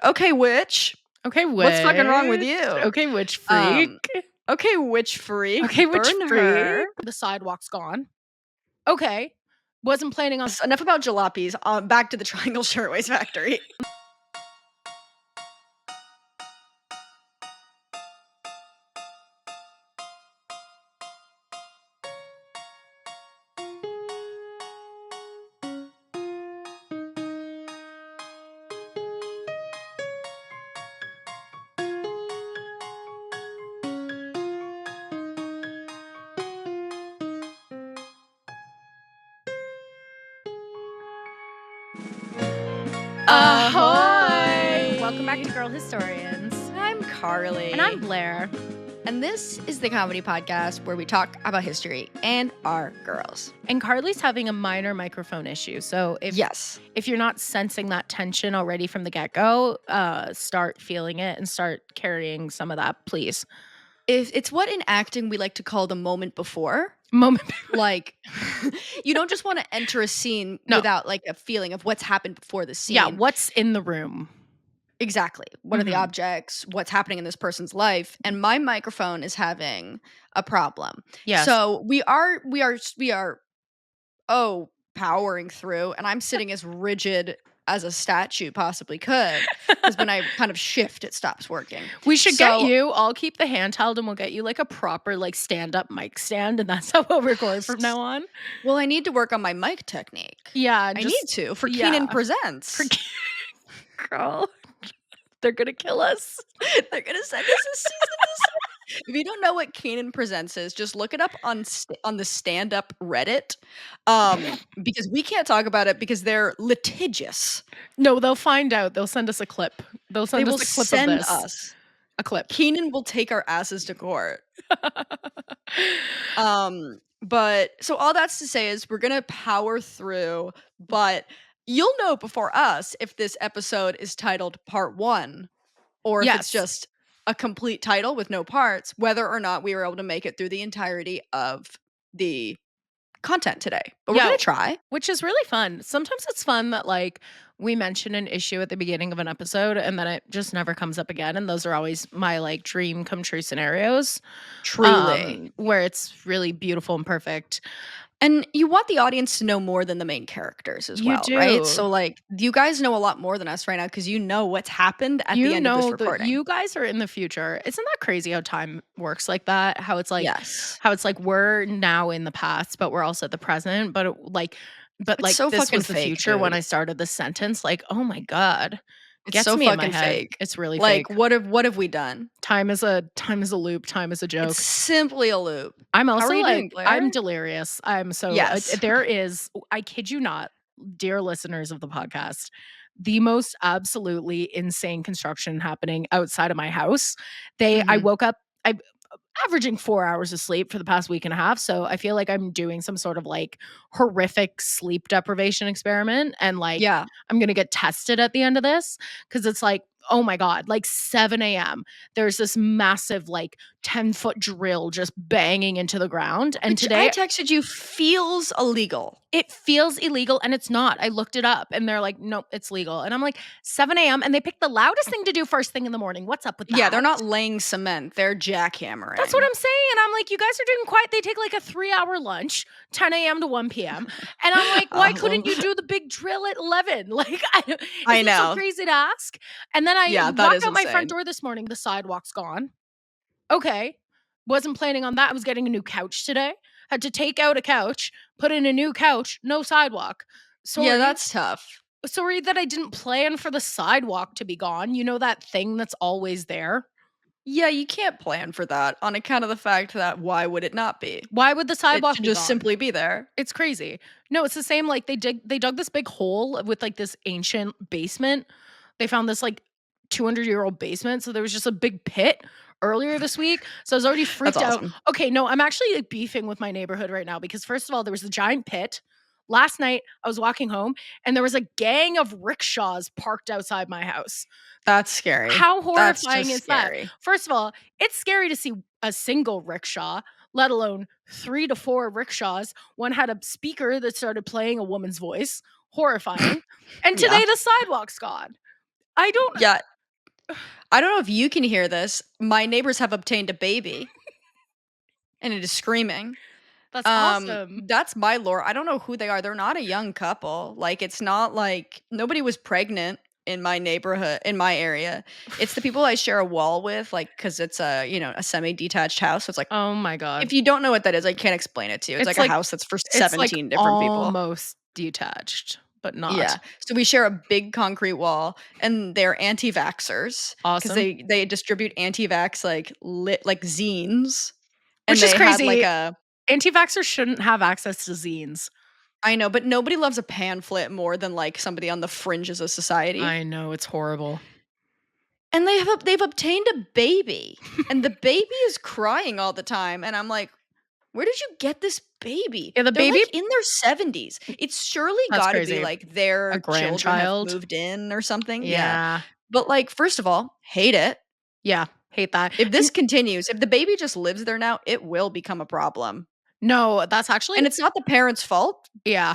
Okay, witch. Okay, witch. What's fucking wrong with you? Okay, witch freak. Okay, witch freak. Okay, witch Burn freak. her. The sidewalk's gone. Okay. Wasn't planning on... Enough about jalopies. Back to the Triangle Shirtwaist Factory. Ahoy! Welcome back to Girl Historians. I'm Carley. And I'm Blair. And this is the comedy podcast where we talk about history and our girls. And Carley's having a minor microphone issue. So if you're not sensing that tension already from the get-go, start feeling it and start carrying some of that, please. It's what in acting we like to call the moment before. Like, you don't just want to enter a scene without like a feeling of what's happened before the scene. Yeah, what's in the room. Exactly. What are the objects? What's happening in this person's life? And my microphone is having a problem. Yes. So we are powering through, and I'm sitting as rigid as a statue possibly could, because when I kind of shift, it stops working. We should get you. I'll keep the handheld, and we'll get you like a proper like stand-up mic stand, and that's how we'll record from now on. Well, I need to work on my mic technique. Yeah, I need to for Keenan Presents. Girl, they're gonna kill us. They're gonna send us a season. If you don't know what Keenan Presents is, just look it up on the stand-up Reddit, because we can't talk about it because they're litigious. No, they'll find out. They'll send us a clip. They'll send us a clip of this. A clip. Keenan will take our asses to court. But so all that's to say is we're gonna power through, but you'll know before us if this episode is titled Part 1 or if it's just a complete title with no parts, whether or not we were able to make it through the entirety of the content today. But we're gonna try. Which is really fun. Sometimes it's fun that like we mention an issue at the beginning of an episode and then it just never comes up again. And those are always my like dream come true scenarios. Truly. Where it's really beautiful and perfect. And you want the audience to know more than the main characters as well, right? So like you guys know a lot more than us right now because you know what's happened at the end of this recording. You guys are in the future. Isn't that crazy how time works like that? How it's like how it's like we're now in the past, but we're also at the present. But it's so this was the future when I started this sentence. Like, oh my God. It's so fucking fake. It's really like, fake. What have we done? Time is a loop. Time is a joke. It's simply a loop. I'm also How are you like, doing, Blair? I'm delirious. I'm so there is, I kid you not, dear listeners of the podcast, the most absolutely insane construction happening outside of my house. I woke up, I'm averaging 4 hours of sleep for the past week and a half. So I feel like I'm doing some sort of like horrific sleep deprivation experiment. And like, I'm going to get tested at the end of this because it's like, oh my God, like 7 a.m. There's this massive like 10-foot drill just banging into the ground. And today I texted you feels illegal. It feels illegal and it's not. I looked it up and they're like, nope, it's legal. And I'm like, 7 a.m. and they picked the loudest thing to do first thing in the morning. What's up with that? Yeah, they're not laying cement. They're jackhammering. That's what I'm saying. And I'm like, you guys are doing quiet. They take like a 3-hour lunch, 10 a.m. to 1 p.m. And I'm like, why couldn't you do the big drill at 11? Like, I know. So crazy to ask. And then I walked out my front door this morning. The sidewalk's gone. Okay. Wasn't planning on that. I was getting a new couch today. Had to take out a couch, put in a new couch, no sidewalk. Sorry. Yeah, that's tough. Sorry that I didn't plan for the sidewalk to be gone. You know that thing that's always there? Yeah, you can't plan for that on account of the fact that why would it not be? Why would the sidewalk be just simply be there? It's crazy. No, it's the same. Like they dug this big hole with like this ancient basement. They found this like 200-year-old basement. So there was just a big pit earlier this week. So I was already freaked out. Okay, no, I'm actually like beefing with my neighborhood right now because first of all, there was a giant pit. Last night, I was walking home and there was a gang of rickshaws parked outside my house. That's scary. How horrifying is that? First of all, it's scary to see a single rickshaw, let alone 3 to 4 rickshaws. One had a speaker that started playing a woman's voice. Horrifying. And today the sidewalk's gone. I don't know if you can hear this. My neighbors have obtained a baby. And it is screaming. That's awesome. That's my lore. I don't know who they are. They're not a young couple. Like, it's not like nobody was pregnant in my neighborhood, in my area. It's the people I share a wall with, like, because it's a, a semi-detached house. So it's like, oh my God. If you don't know what that is, I can't explain it to you. It's like a house that's for 17 different people. Almost detached, but not. Yeah. So we share a big concrete wall, and they're anti-vaxxers. Awesome. Because they distribute anti-vax like zines. Which is crazy. Anti-vaxxers shouldn't have access to zines. I know, but nobody loves a pamphlet more than like somebody on the fringes of society. I know, it's horrible. And they've obtained a baby, and the baby is crying all the time, and I'm like, where did you get this baby? Yeah, They're baby like in their 70s. It's surely got to be like their grandchild have moved in or something. Yeah. But like, first of all, hate it. Yeah, hate that. If this continues, if the baby just lives there now, it will become a problem. No, that's actually... And it's not the parents' fault. Yeah.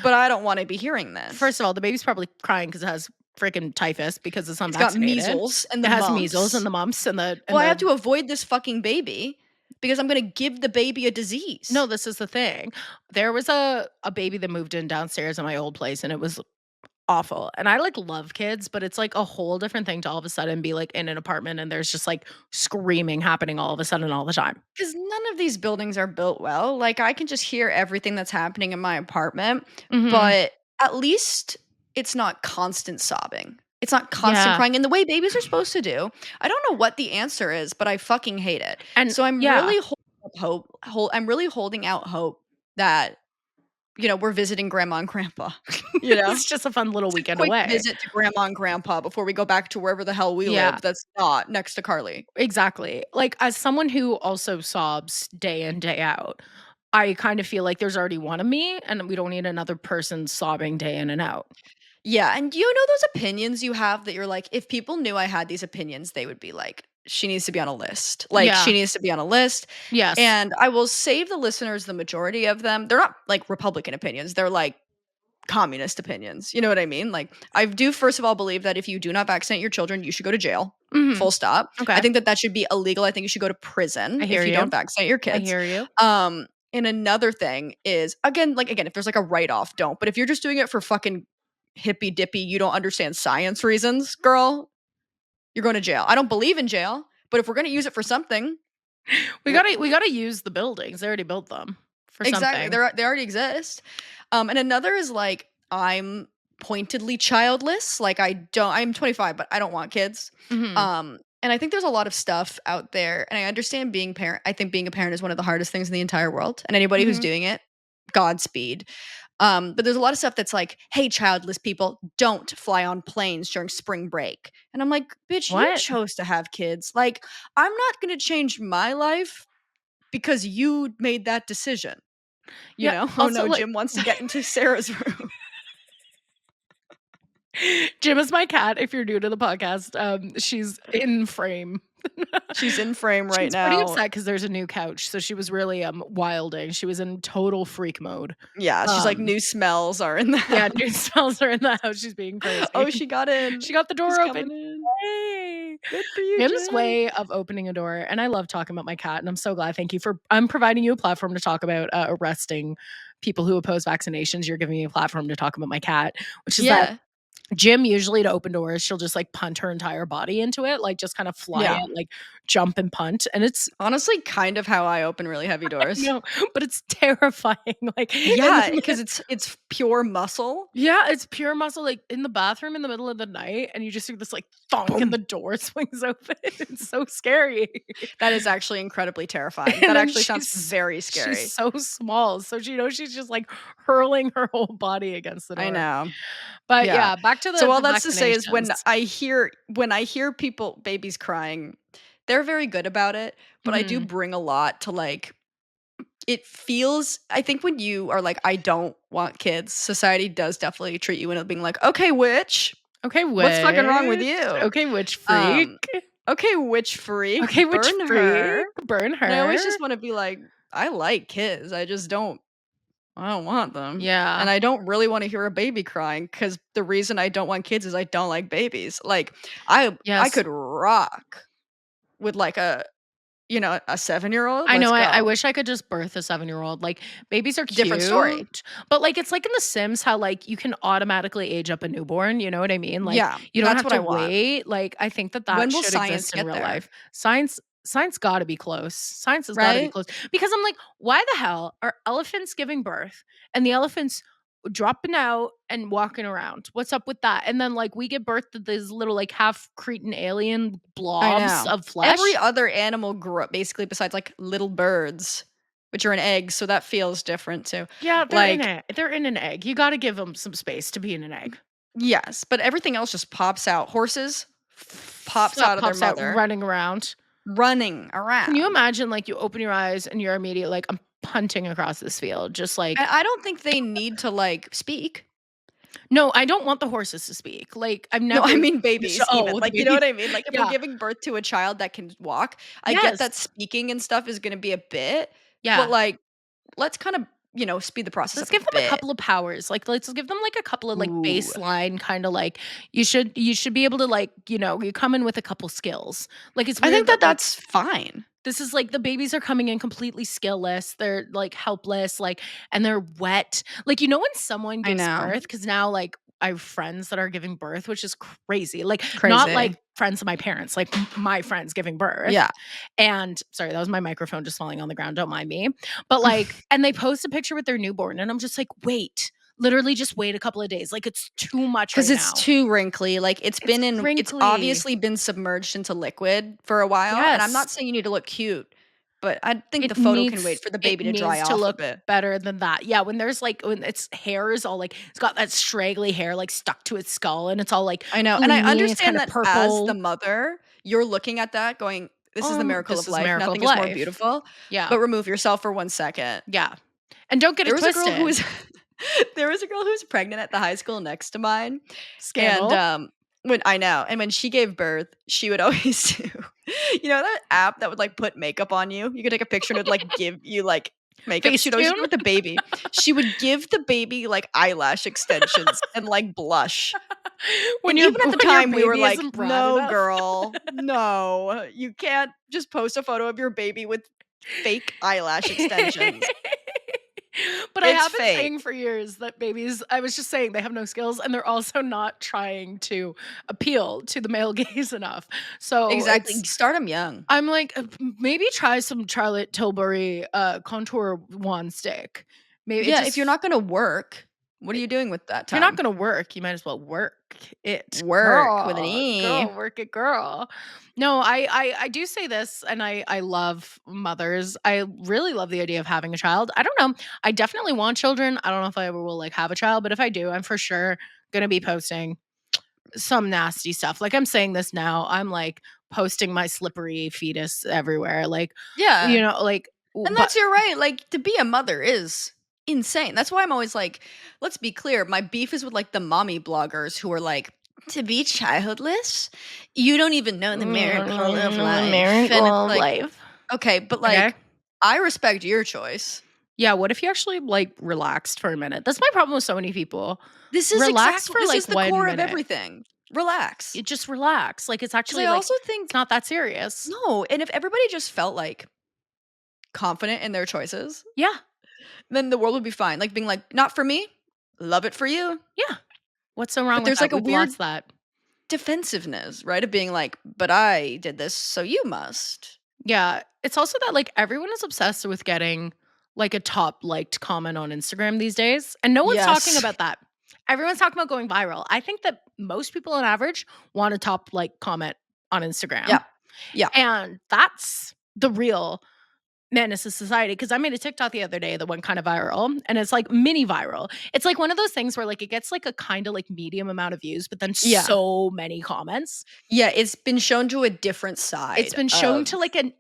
But I don't want to be hearing this. First of all, the baby's probably crying because it has freaking typhus because it's It's unvaccinated. got measles and the mumps. It has measles and the mumps and the... I have to avoid this fucking baby because I'm going to give the baby a disease. No, this is the thing. There was a baby that moved in downstairs in my old place, and it was awful. And I like love kids, but it's like a whole different thing to all of a sudden be like in an apartment and there's just like screaming happening all of a sudden all the time. Because none of these buildings are built well. Like, I can just hear everything that's happening in my apartment, but at least it's not constant sobbing. It's not constant crying in the way babies are supposed to do. I don't know what the answer is, but I fucking hate it. And so I'm really I'm really holding out hope that we're visiting grandma and grandpa. It's just a fun little weekend away. Visit to grandma and grandpa before we go back to wherever the hell we live. That's not next to Carley. Exactly. Like, as someone who also sobs day in, day out, I kind of feel like there's already one of me, and we don't need another person sobbing day in and out. Yeah, and those opinions you have that you're like, if people knew I had these opinions, they would be like, she needs to be on a list. Like, she needs to be on a list. Yes. And I will save the listeners the majority of them. They're not like Republican opinions. They're like communist opinions. You know what I mean? Like, I do first of all believe that if you do not vaccinate your children, you should go to jail. Full stop. Okay. I think that should be illegal. I think you should go to prison if you don't vaccinate your kids. I hear you. And another thing is, again, if there's like a write-off, don't. But if you're just doing it for fucking hippy dippy, you don't understand science reasons, girl, you're going to jail. I don't believe in jail, but if we're going to use it for something, we gotta use the buildings. They already built them for something. They already exist. And another is like, I'm pointedly childless. Like, I'm 25, but I don't want kids. And I think there's a lot of stuff out there, and I understand being a parent. I think being a parent is one of the hardest things in the entire world, and anybody who's doing it, Godspeed. But there's a lot of stuff that's like, hey, childless people, don't fly on planes during spring break. And I'm like, bitch, you chose to have kids. Like, I'm not going to change my life because you made that decision. You know? Oh no, Jim wants to get into Sarah's room. Jim is my cat. If you're new to the podcast, she's in frame. She's in frame right now. She's pretty upset because there's a new couch, so she was really wilding. She was in total freak mode. Yeah, she's like, new smells are in the house. Yeah, new smells are in the house. She's being crazy. Oh, she got in. She got the door open. Hey, good for you, Jim's way of opening a door, and I love talking about my cat, and I'm so glad. Thank you for providing you a platform to talk about arresting people who oppose vaccinations. You're giving me a platform to talk about my cat, which is that Jim, usually to open doors, she'll just like punt her entire body into it, like just kind of fly it, like jump and punt. And it's honestly kind of how I open really heavy doors. No, but it's terrifying. Like, because it's pure muscle. Yeah, it's pure muscle. Like in the bathroom in the middle of the night, and you just hear this like thunk, and the door swings open. It's so scary. That is actually incredibly terrifying. That actually sounds very scary. She's so small, so she's just like hurling her whole body against the door. I know. But yeah, back to the so all that's to say is when I hear people, babies crying, they're very good about it, but I do bring a lot to like, it feels, I think when you are like, I don't want kids, society does definitely treat you into being like, okay, witch. Okay, witch. What's fucking wrong with you? Okay, witch freak. Okay, witch freak. Okay, witch freak. Burn her. And I always just want to be like, I like kids. I just don't I don't want them. Yeah. And I don't really wanna hear a baby crying, because the reason I don't want kids is I don't like babies. Like, I Yes. could rock with, like, a 7-year-old. I Let's know, I go. wish I could just birth a 7-year-old, like, babies are Different story. cute, but, like, it's like in The Sims how, like, you can automatically age up a newborn, you know what I mean? Like, Yeah, you don't that's have what to I want. wait, like, I think that that When will should science exist in get real there? life. Science gotta be close. Science has gotta be Right? close, because I'm like, "Why the hell are elephants giving birth and the elephants dropping out and walking around? What's up with that?" And then, like, we give birth to these little, like, half Cretan alien I blobs know. of Every flesh. other animal grew up basically besides, like, little birds, which are an egg, so that feels different too. Yeah, Like, they're in an egg. You gotta give them some space to be in an egg. yes, but everything else just pops out. Horses pops That out of their pops out mother, running around. running Can you around. imagine, like, you open your eyes and you're immediately like, "I'm punting across this field," just And like I don't think they need to, like, speak. no, I don't want the horses to speak. Like, I've No, I never mean babies even, the like, you know babies. what I mean? Like, if we're Yeah. giving birth to a child that can walk, I get Yes. that speaking and stuff is gonna be a bit, but, Yeah. like, let's kind of, speed the process Let's up a give them a bit. couple of powers. Like, let's give them, like, a couple of, like, Ooh. baseline kinda, like, you should be able to, like, you come in with a couple skills. Like, it's I weird think that that, like, that's fine. this is like the babies are coming in completely skillless. They're like helpless, like, and they're wet. Like, when someone I gives know. birth, because now, like, I have friends that are giving birth, which is crazy. Like, not Crazy. like friends of my parents, like my friends giving birth. Yeah. And sorry, that was my microphone just falling on the ground. Don't mind me. But like, and they post a picture with their newborn, and I'm just like, wait, literally just wait a couple of days. Like, it's too much 'Cause right it's now. too wrinkly, like, It's it's crinkly. obviously been submerged into liquid for a while, and I'm Yes. not saying you need to look cute, but I think the It photo can wait needs for the it baby to dry needs to off a look bit. better than that. Yeah, when there's, like, when its hair is all, like, it's got that straggly hair, like, stuck to its skull, and it's all, like, I know, and I blingy, it's understand kinda that as the purple. mother, you're looking at that going, "This is the miracle This of is a life, miracle nothing of is more life. beautiful," Yeah, but remove yourself for 1 second. yeah, and don't get There it was a girl who twisted. was there was a girl who was pregnant at the high school next to mine, and, Scandal. when I know, and when she gave birth, she would always do that app that would, like, put makeup on you? You could take a picture and it'd, like, give you, like, makeup? She'd always do it Facetune? with the baby. She would give the baby, like, eyelash extensions and, like, blush. And even at the when your time, we were baby like, isn't broad "No, enough. girl. No. You can't just post a photo of your baby with fake eyelash extensions. But I It's have been fake." saying for years that babies I was just saying they have no skills, and they're also not trying to appeal to the male gaze enough. So, Exactly. Start them young. I'm like, maybe try some Charlotte Tilbury, contour wand stick. Maybe it Yeah, if just you're not gonna work, what are if you doing with that you're not time? gonna work, you might as well work it, Work with an girl. E. Girl, work it, girl. No, I do say this, and I love mothers. I really love the idea of having a child. I don't know. I definitely want children. I don't know if I ever will, like, have a child, but if I do, I'm for sure gonna be posting some nasty stuff. Like, I'm saying this now, I'm, like, posting my slippery fetus everywhere, like, Yeah. like, And but that's your right, like, to be a mother is insane. That's why I'm always like, let's be clear, my beef is with, like, the mommy bloggers who are like, "To be childless? You don't even know the miracle of life." And it's miracle of like, life. okay, but, Okay. like, I respect your choice. Yeah, what if you actually, like, relaxed for a minute? That's my problem with so many people. Relax for, This like, is the 1 core of minute. everything. Relax. You just relax, like, it's 'Cause I actually, like, also it's think not that serious. no, and if everybody just felt, like, confident in their choices, Yeah, then the world would be fine. Like, being like, "Not for me. Love it for you." yeah. What's so wrong But with there's, that? like, a We've weird lost that. defensiveness, right? Of being like, "But I did this, so you must." Yeah, it's also that, like, everyone is obsessed with getting, like, a top liked comment on Instagram these days, and no one's talking Yes. about that. Everyone's talking about going viral. I think that most people on average want a top like comment on Instagram, Yeah. Yeah. and that's the real menace of society. Because I made a TikTok the other day that went kind of viral, and it's, like, mini viral. It's, like, one of those things where, like, it gets, like, a kinda, like, medium amount of views, but then Yeah. so many comments. Yeah, it's been shown to a different It's side been shown of to, like, an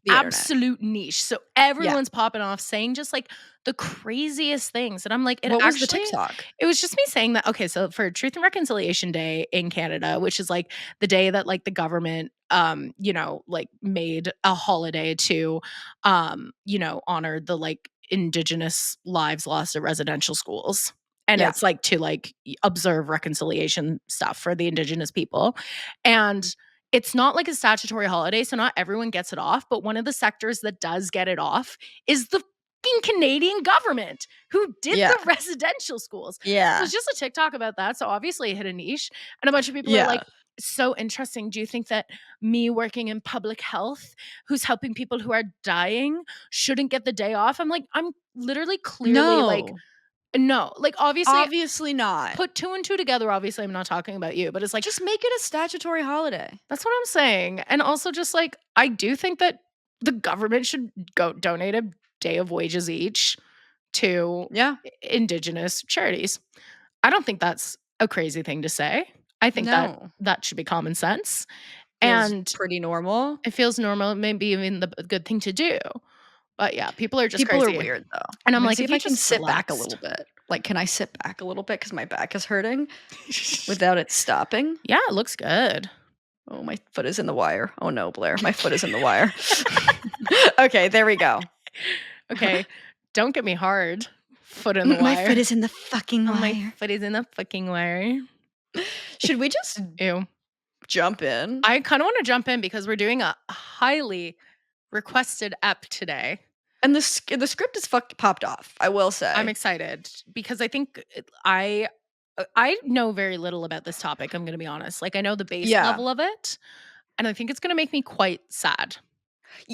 the internet. absolute niche, so Yeah. everyone's popping off saying just, like, the craziest things, and I'm like, What was the TikTok? it was just me saying that okay, so for Truth and Reconciliation Day in Canada, which is, like, the day that, like, the government, like, made a holiday to, honor the, like, Indigenous lives lost at residential schools. And it's like to like observe reconciliation stuff for the Indigenous people. And it's not like a statutory holiday, so not everyone gets it off. But one of the sectors that does get it off is the Canadian government who did the residential schools. Yeah. So it's just a TikTok about that. So obviously it hit a niche. And a bunch of people are like, so interesting. Do you think that me working in public health, who's helping people who are dying, shouldn't get the day off? I'm like, I'm literally clearly like, no, like obviously not. Put 2 and 2 together. Obviously, I'm not talking about you, but it's like, just make it a statutory holiday. That's what I'm saying. And also just like, I do think that the government should go donate a day of wages each to Indigenous charities. I don't think that's a crazy thing to say. I think that should be common sense. And pretty normal. It feels normal, maybe even the good thing to do. But yeah, people are just crazy. People are weird though. And I'm like, if I can sit back a little bit. Like, can I sit back a little bit because my back is hurting without it stopping? Yeah, it looks good. Oh, my foot is in the wire. Oh no, Blair, my foot is in the wire. Okay, there we go. Okay, don't get me hard. Foot in the wire. My foot is in the fucking wire. My foot is in the fucking wire. Should we just jump in? I kind of want to jump in because we're doing a highly requested ep today. And the script is popped off, I will say. I'm excited because I think I know very little about this topic, I'm going to be honest. Like, I know the base level of it, and I think it's going to make me quite sad.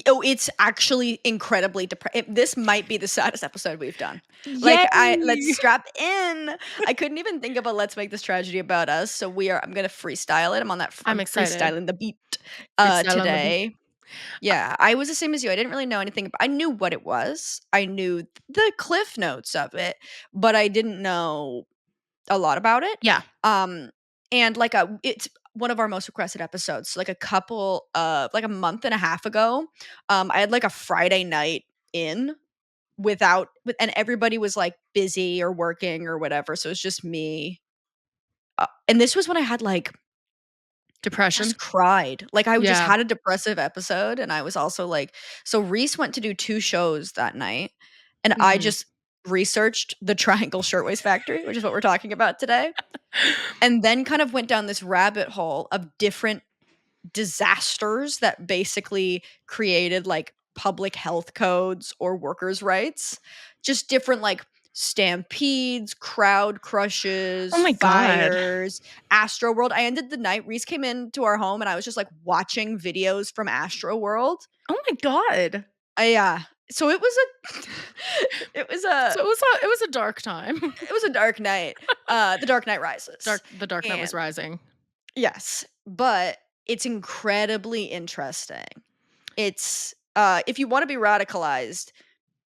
Oh, it's actually incredibly depressing. This might be the saddest episode we've done. Like, let's strap in. I couldn't even think of a let's make this tragedy about us. So I'm going to freestyle it. I'm on that. I'm excited. Freestyling the beat today. Yeah, I was the same as you. I didn't really know anything. I knew what it was. I knew the cliff notes of it, but I didn't know a lot about it. Yeah. And like it's one of our most requested episodes. So like a month and a half ago, I had like a Friday night in and everybody was like busy or working or whatever. So it's just me. And this was when I had like depression. Just cried. Like I just had a depressive episode, and I was also like, so Reese went to do 2 shows that night, and I just researched the Triangle Shirtwaist Factory, which is what we're talking about today, and then kind of went down this rabbit hole of different disasters that basically created like public health codes or workers' rights, just different like stampedes, crowd crushes, fires, Astroworld. I ended the night. Reese came into our home, and I was just like watching videos from Astroworld. Oh my god! Yeah. So it was a dark time. It was a dark night. The Dark Knight Rises. The Dark Knight was rising. Yes, but it's incredibly interesting. It's if you want to be radicalized,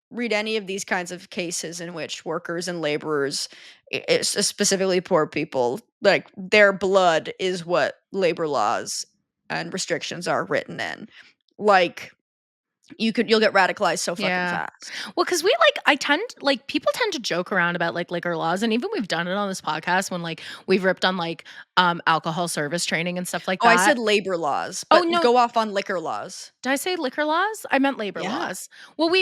read any of these kinds of cases in which workers and laborers, specifically poor people, like their blood is what labor laws and restrictions are written in. Like you'll get radicalized so fucking fast. Well, because people tend to joke around about like liquor laws, and even we've done it on this podcast when like we've ripped on like alcohol service training and stuff like that. I said labor laws, but go off on liquor laws. Did I say liquor laws? I meant labor laws. Well, we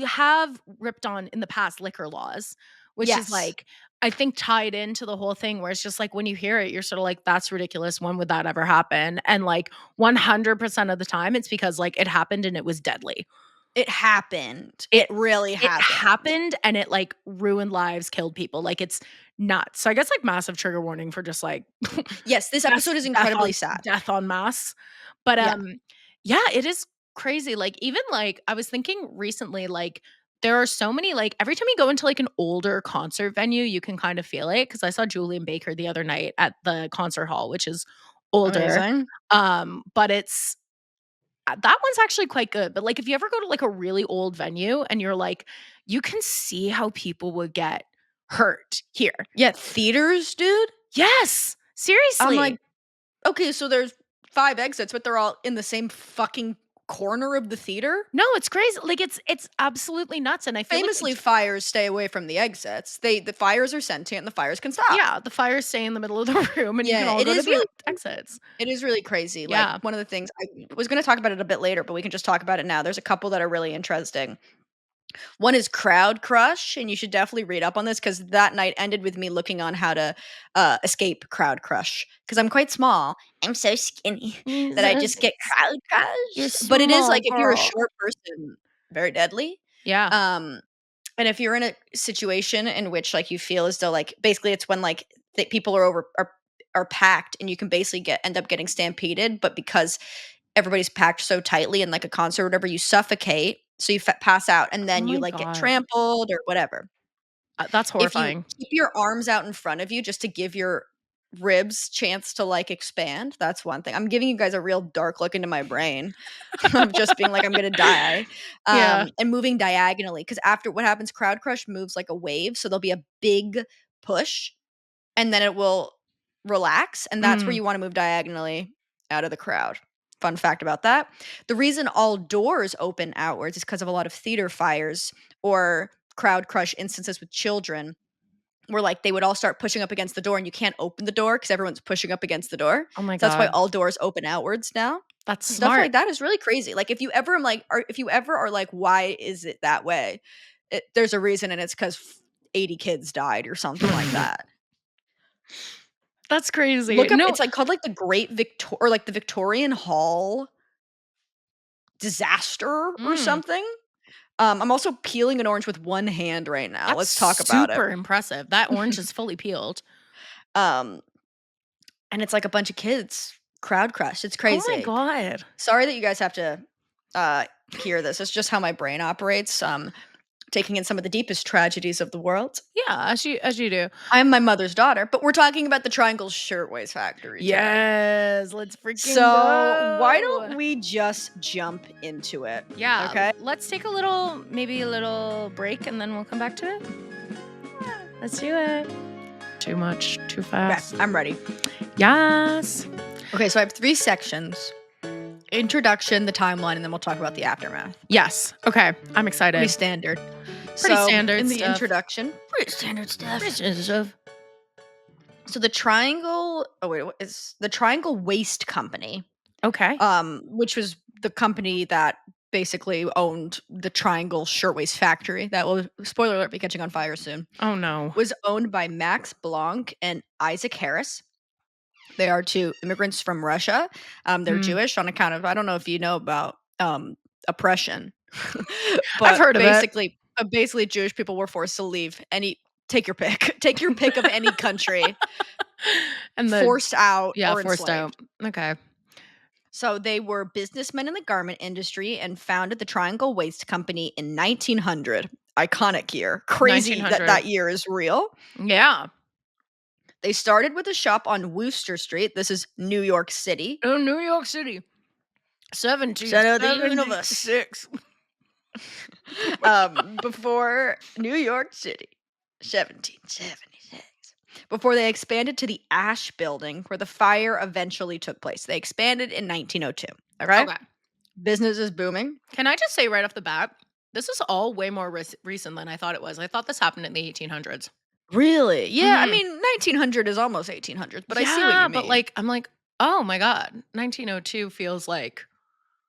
have ripped on in the past liquor laws, which is like I think tied into the whole thing where it's just like when you hear it, you're sort of like, that's ridiculous. When would that ever happen? And like 100% of the time, it's because like it happened and it was deadly. It happened. It really happened. It happened and it like ruined lives, killed people. Like it's nuts. So I guess like massive trigger warning for just like yes, this episode is incredibly sad. Death en masse. But yeah, it is crazy. Like even like I was thinking recently, like there are so many, like every time you go into like an older concert venue, you can kind of feel it. Cause I saw Julian Baker the other night at the concert hall, which is older. Amazing. But it's, that one's actually quite good. But like if you ever go to like a really old venue and you're like, you can see how people would get hurt here. Yeah, theaters, dude. Yes. Seriously. I'm like, okay, so there's 5 exits, but they're all in the same fucking corner of the theater. No, it's crazy. Like it's absolutely nuts. And I feel famously fires stay away from the exits. The fires are sentient and the fires can stop. Yeah, the fires stay in the middle of the room and you can all go to the exits. It is really crazy. Like one of the things I was going to talk about it a bit later, but we can just talk about it now. There's a couple that are really interesting. One is Crowd Crush, and you should definitely read up on this because that night ended with me looking on how to escape Crowd Crush because I'm quite small. I'm so skinny that I just get Crowd Crush. But it is like if you're a short person, very deadly. Yeah. And if you're in a situation in which like you feel as though like basically it's when like people are packed and you can basically end up getting stampeded, but because everybody's packed so tightly in like a concert or whatever, you suffocate, so you pass out, and then you like get trampled or whatever. That's horrifying. If you keep your arms out in front of you just to give your ribs chance to like expand, that's one thing. I'm giving you guys a real dark look into my brain of just being like I'm gonna die. And moving diagonally, because after what happens, Crowd Crush moves like a wave, so there'll be a big push and then it will relax, and that's where you want to move diagonally out of the crowd. Fun fact about that. The reason all doors open outwards is because of a lot of theater fires or Crowd Crush instances with children where like they would all start pushing up against the door and you can't open the door because everyone's pushing up against the door. Oh my God. That's why all doors open outwards now. That's Stuff smart. like that is really crazy. Like if you ever are like, why is it that way? There's a reason, and it's because 80 kids died or something like that. That's crazy. Look up, it's like called like the Great or like the Victorian Hall disaster or something. I'm also peeling an orange with one hand right now. Let's talk about it. Super impressive. That orange is fully peeled. And it's like a bunch of kids crowd crush. It's crazy. Oh my God. Sorry that you guys have to hear this. It's just how my brain operates. Taking in some of the deepest tragedies of the world. Yeah, as you do. I'm my mother's daughter, but we're talking about the Triangle Shirtwaist Factory. Yes, let's freaking go. Why don't we just jump into it? Yeah. Okay. Let's take maybe a little break, and then we'll come back to it. Yeah, let's do it. Too much, too fast. Okay, I'm ready. Yes. Okay, so I have 3 sections. Introduction, the timeline, and then we'll talk about the aftermath. Yes. Okay. I'm excited. Pretty standard. Pretty standard in the stuff. Introduction. Pretty standard stuff. So the Triangle the Triangle Waist Company. Okay. Which was the company that basically owned the Triangle Shirtwaist Factory that will, spoiler alert, be catching on fire soon. Oh no. Was owned by Max Blanc and Isaac Harris. They are 2 immigrants from Russia. They're Jewish on account of, I don't know if you know about oppression. But I've heard of it. Basically, Jewish people were forced to leave take your pick. Take your pick of any country. And forced out or forced enslaved. out. Okay. So they were businessmen in the garment industry and founded the Triangle Waist Company in 1900. Iconic year. Crazy that year is real. Yeah. They started with a shop on Wooster Street. This is New York City. Oh, New York City. 1776. Before New York City. 1776. Before they expanded to the Ash Building, where the fire eventually took place. They expanded in 1902. Okay? Business is booming. Can I just say right off the bat, this is all way more recent than I thought it was. I thought this happened in the 1800s. Really? Yeah, I mean, 1900 is almost 1800s, but I see what you mean. But like, I'm like, oh my God, 1902 feels like.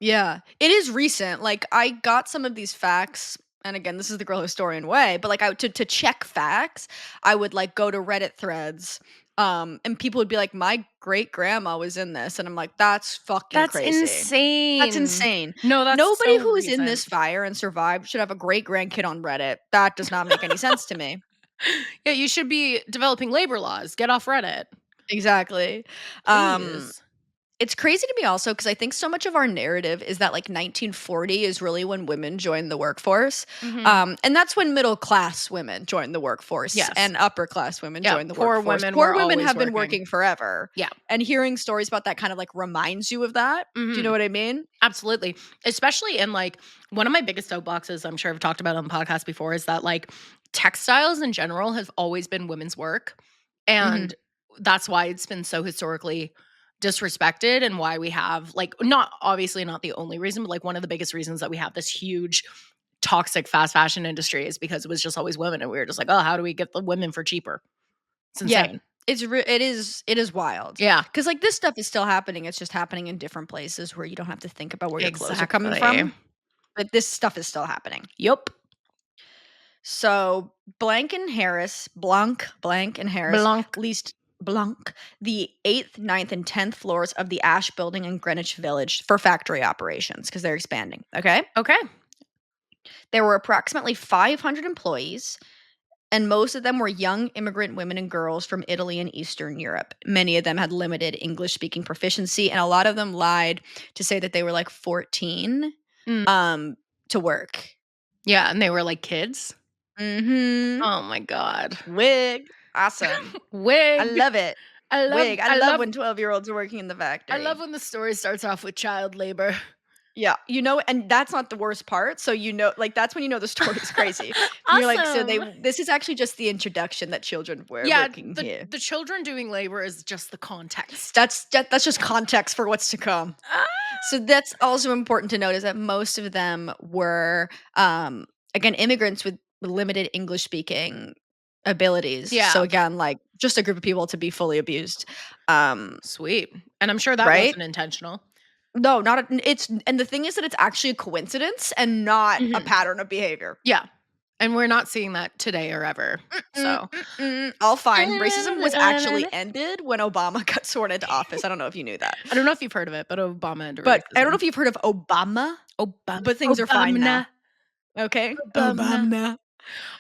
Yeah, it is recent. Like, I got some of these facts, and again, this is the girl historian way, but like, to check facts, I would like go to Reddit threads, and people would be like, my great grandma was in this, and I'm like, that's fucking crazy. That's insane. That's insane. No, that's nobody so who is in this fire and survived should have a great grandkid on Reddit. That does not make any sense to me. Yeah, you should be developing labor laws. Get off Reddit. Exactly. It's crazy to me also because I think so much of our narrative is that like 1940 is really when women joined the workforce. And that's when middle class women joined the workforce. Yes. And upper class women joined the workforce. Poor women have been working forever. Yeah. And hearing stories about that kind of like reminds you of that. Do you know what I mean? Absolutely. Especially in like one of my biggest soapboxes, I'm sure I've talked about on the podcast before, is that like textiles in general have always been women's work. And that's why it's been so historically disrespected, and why we have like, not the only reason, but like one of the biggest reasons that we have this huge toxic fast fashion industry is because it was just always women, and we were just like, oh, how do we get the women for cheaper? It's insane. Yeah, it is wild. Yeah, because like this stuff is still happening. It's just happening in different places where you don't have to think about where your clothes are coming from. But this stuff is still happening. Yep. So Blank and Harris leased the 8th, 9th, and 10th floors of the Ash Building in Greenwich Village for factory operations because they're expanding. Okay. There were approximately 500 employees, and most of them were young immigrant women and girls from Italy and Eastern Europe. Many of them had limited English speaking proficiency, and a lot of them lied to say that they were like 14 to work. Yeah, and they were like kids. Mm-hmm. Oh my God. Wig. Awesome. Wig. I love it. I love when 12-year-olds are working in the factory. I love when the story starts off with child labor. Yeah, and that's not the worst part. So like that's when the story's crazy. Awesome. You're like, so this is actually just the introduction that children were working here. The children doing labor is just the context. That's just context for what's to come. So that's also important to note is that most of them were again immigrants with limited English speaking abilities. Yeah. So again, like just a group of people to be fully abused. Sweet. And I'm sure that wasn't intentional. No, and the thing is that it's actually a coincidence and not a pattern of behavior. Yeah. And we're not seeing that today or ever. All fine. Racism was actually ended when Obama got sworn into office. I don't know if you knew that. I don't know if you've heard of it, but Obama ended racism. But I don't know if you've heard of Obama. But things are fine now. Okay? Obama.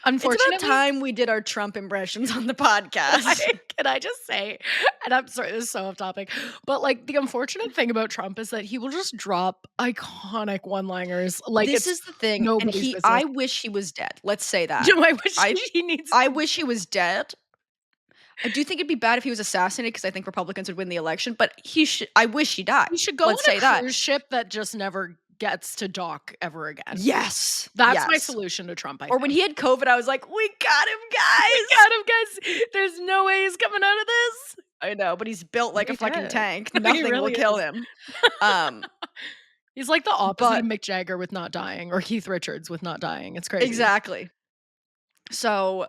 Unfortunately, it's about time we did our Trump impressions on the podcast. Can I just say, and I'm sorry, this is so off topic, but like the unfortunate thing about Trump is that he will just drop iconic one-liners. Like this is the thing. And I wish he was dead. Let's say that. I wish he was dead. I do think it'd be bad if he was assassinated because I think Republicans would win the election. But I wish he died. He should go on a cruise ship that just never gets to dock ever again. Yes. That's my solution to Trump. Or when he had COVID, I was like, we got him, guys. There's no way he's coming out of this. I know, but he's built like a fucking tank. Nothing will kill him. He's like the opposite of Mick Jagger with not dying or Keith Richards with not dying. It's crazy. Exactly. So,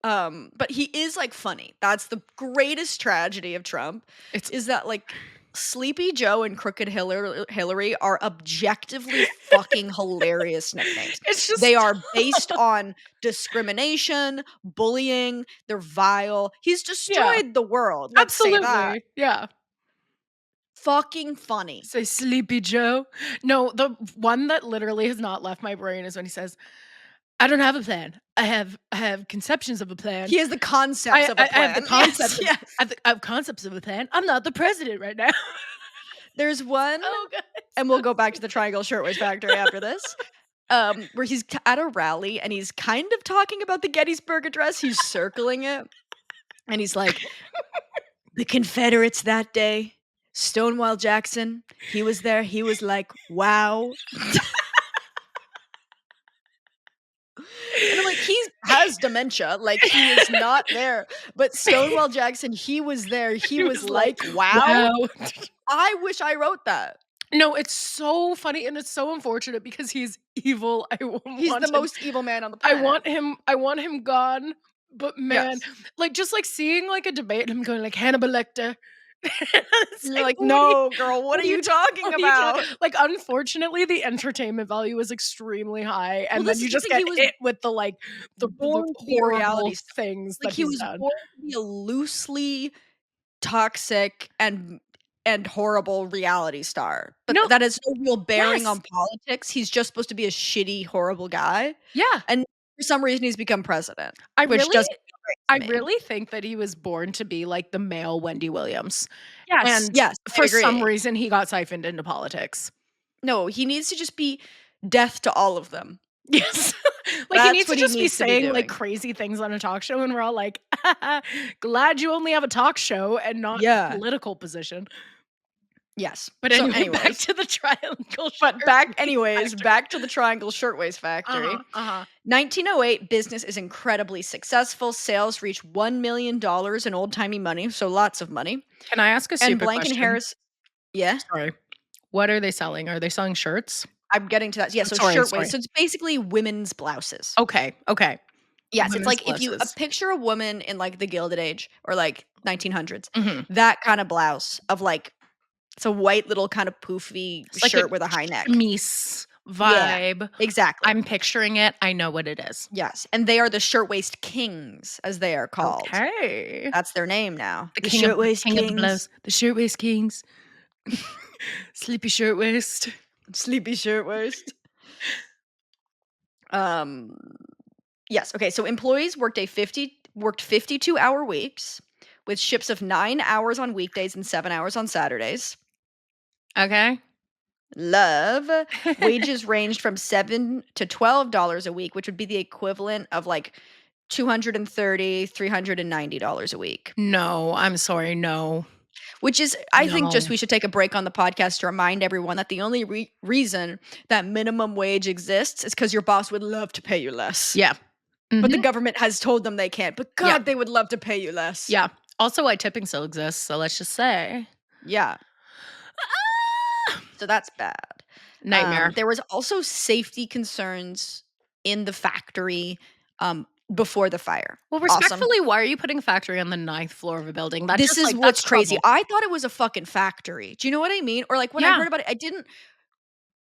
but he is like funny. That's the greatest tragedy of Trump. Is that like Sleepy Joe and Crooked Hillary are objectively fucking hilarious nicknames. They are based on discrimination, bullying. They're vile. He's destroyed the world. Let's say that. Yeah. Fucking funny. Say Sleepy Joe. No, the one that literally has not left my brain is when he says, I don't have a plan. I have conceptions of a plan. He has the concepts of a plan. I have the concepts. Yes. I have concepts of a plan. I'm not the president right now. There's one, and we'll go back to the Triangle Shirtwaist Factory after this, where he's at a rally and he's kind of talking about the Gettysburg Address. He's circling it, and he's like, the Confederates that day, Stonewall Jackson, he was there. He was like, wow. And I'm like, he has dementia. Like, he is not there. But Stonewall Jackson, he was there. He was like, wow. I wish I wrote that. No, it's so funny and it's so unfortunate because he's evil. He's the most evil man on the planet. I want him gone. But man, like just like seeing like a debate and him going like Hannibal Lecter. You're like, no, girl, what are you talking about? Like, unfortunately, the entertainment value is extremely high, and then you just get hit with the like the horrible things. Like he was born to be a loosely toxic and horrible reality star, but that has no real bearing on politics. He's just supposed to be a shitty, horrible guy. Yeah, and for some reason, he's become president. I really think that he was born to be like the male Wendy Williams. Yes. And for some reason he got siphoned into politics. No, he needs to just be death to all of them. Yes. Like he needs to just be saying like crazy things on a talk show and we're all like, glad you only have a talk show and not a political position. Yes. But anyway, back to the Triangle back to the Triangle Shirtwaist Factory. 1908, business is incredibly successful. Sales reach $1 million in old-timey money, so lots of money. Can I ask a stupid question? And Harris, Sorry. What are they selling? Are they selling shirts? I'm getting to that. Yeah, so shirtwaist. So it's basically women's blouses. Okay. Yes, it's like if you picture a woman in like the Gilded Age or like 1900s, that kind of blouse of like, it's a white little kind of poofy shirt with a high neck. Chemise vibe. Yeah, exactly. I'm picturing it. I know what it is. Yes, and they are the Shirtwaist Kings, as they are called. Okay. That's their name now. The Shirtwaist king Kings. of the blows. The Shirtwaist Kings. Sleepy Shirtwaist. Sleepy Shirtwaist. Yes. Okay. So employees worked 52-hour weeks with shifts of 9 hours on weekdays and 7 hours on Saturdays. Okay. Love. Wages ranged from $7 to $12 a week, which would be the equivalent of like $230, $390 a week. No, I'm sorry. No. Which is, I think just we should take a break on the podcast to remind everyone that the only reason that minimum wage exists is because your boss would love to pay you less. Yeah. Mm-hmm. But the government has told them they can't. But God, they would love to pay you less. Yeah. Also, why tipping still exists. So let's just say. Yeah. So that's bad. Nightmare. There was also safety concerns in the factory before the fire. Well, respectfully, why are you putting a factory on the 9th floor of a building? This is what's crazy. I thought it was a fucking factory. Do you know what I mean? Or like when I heard about it, I didn't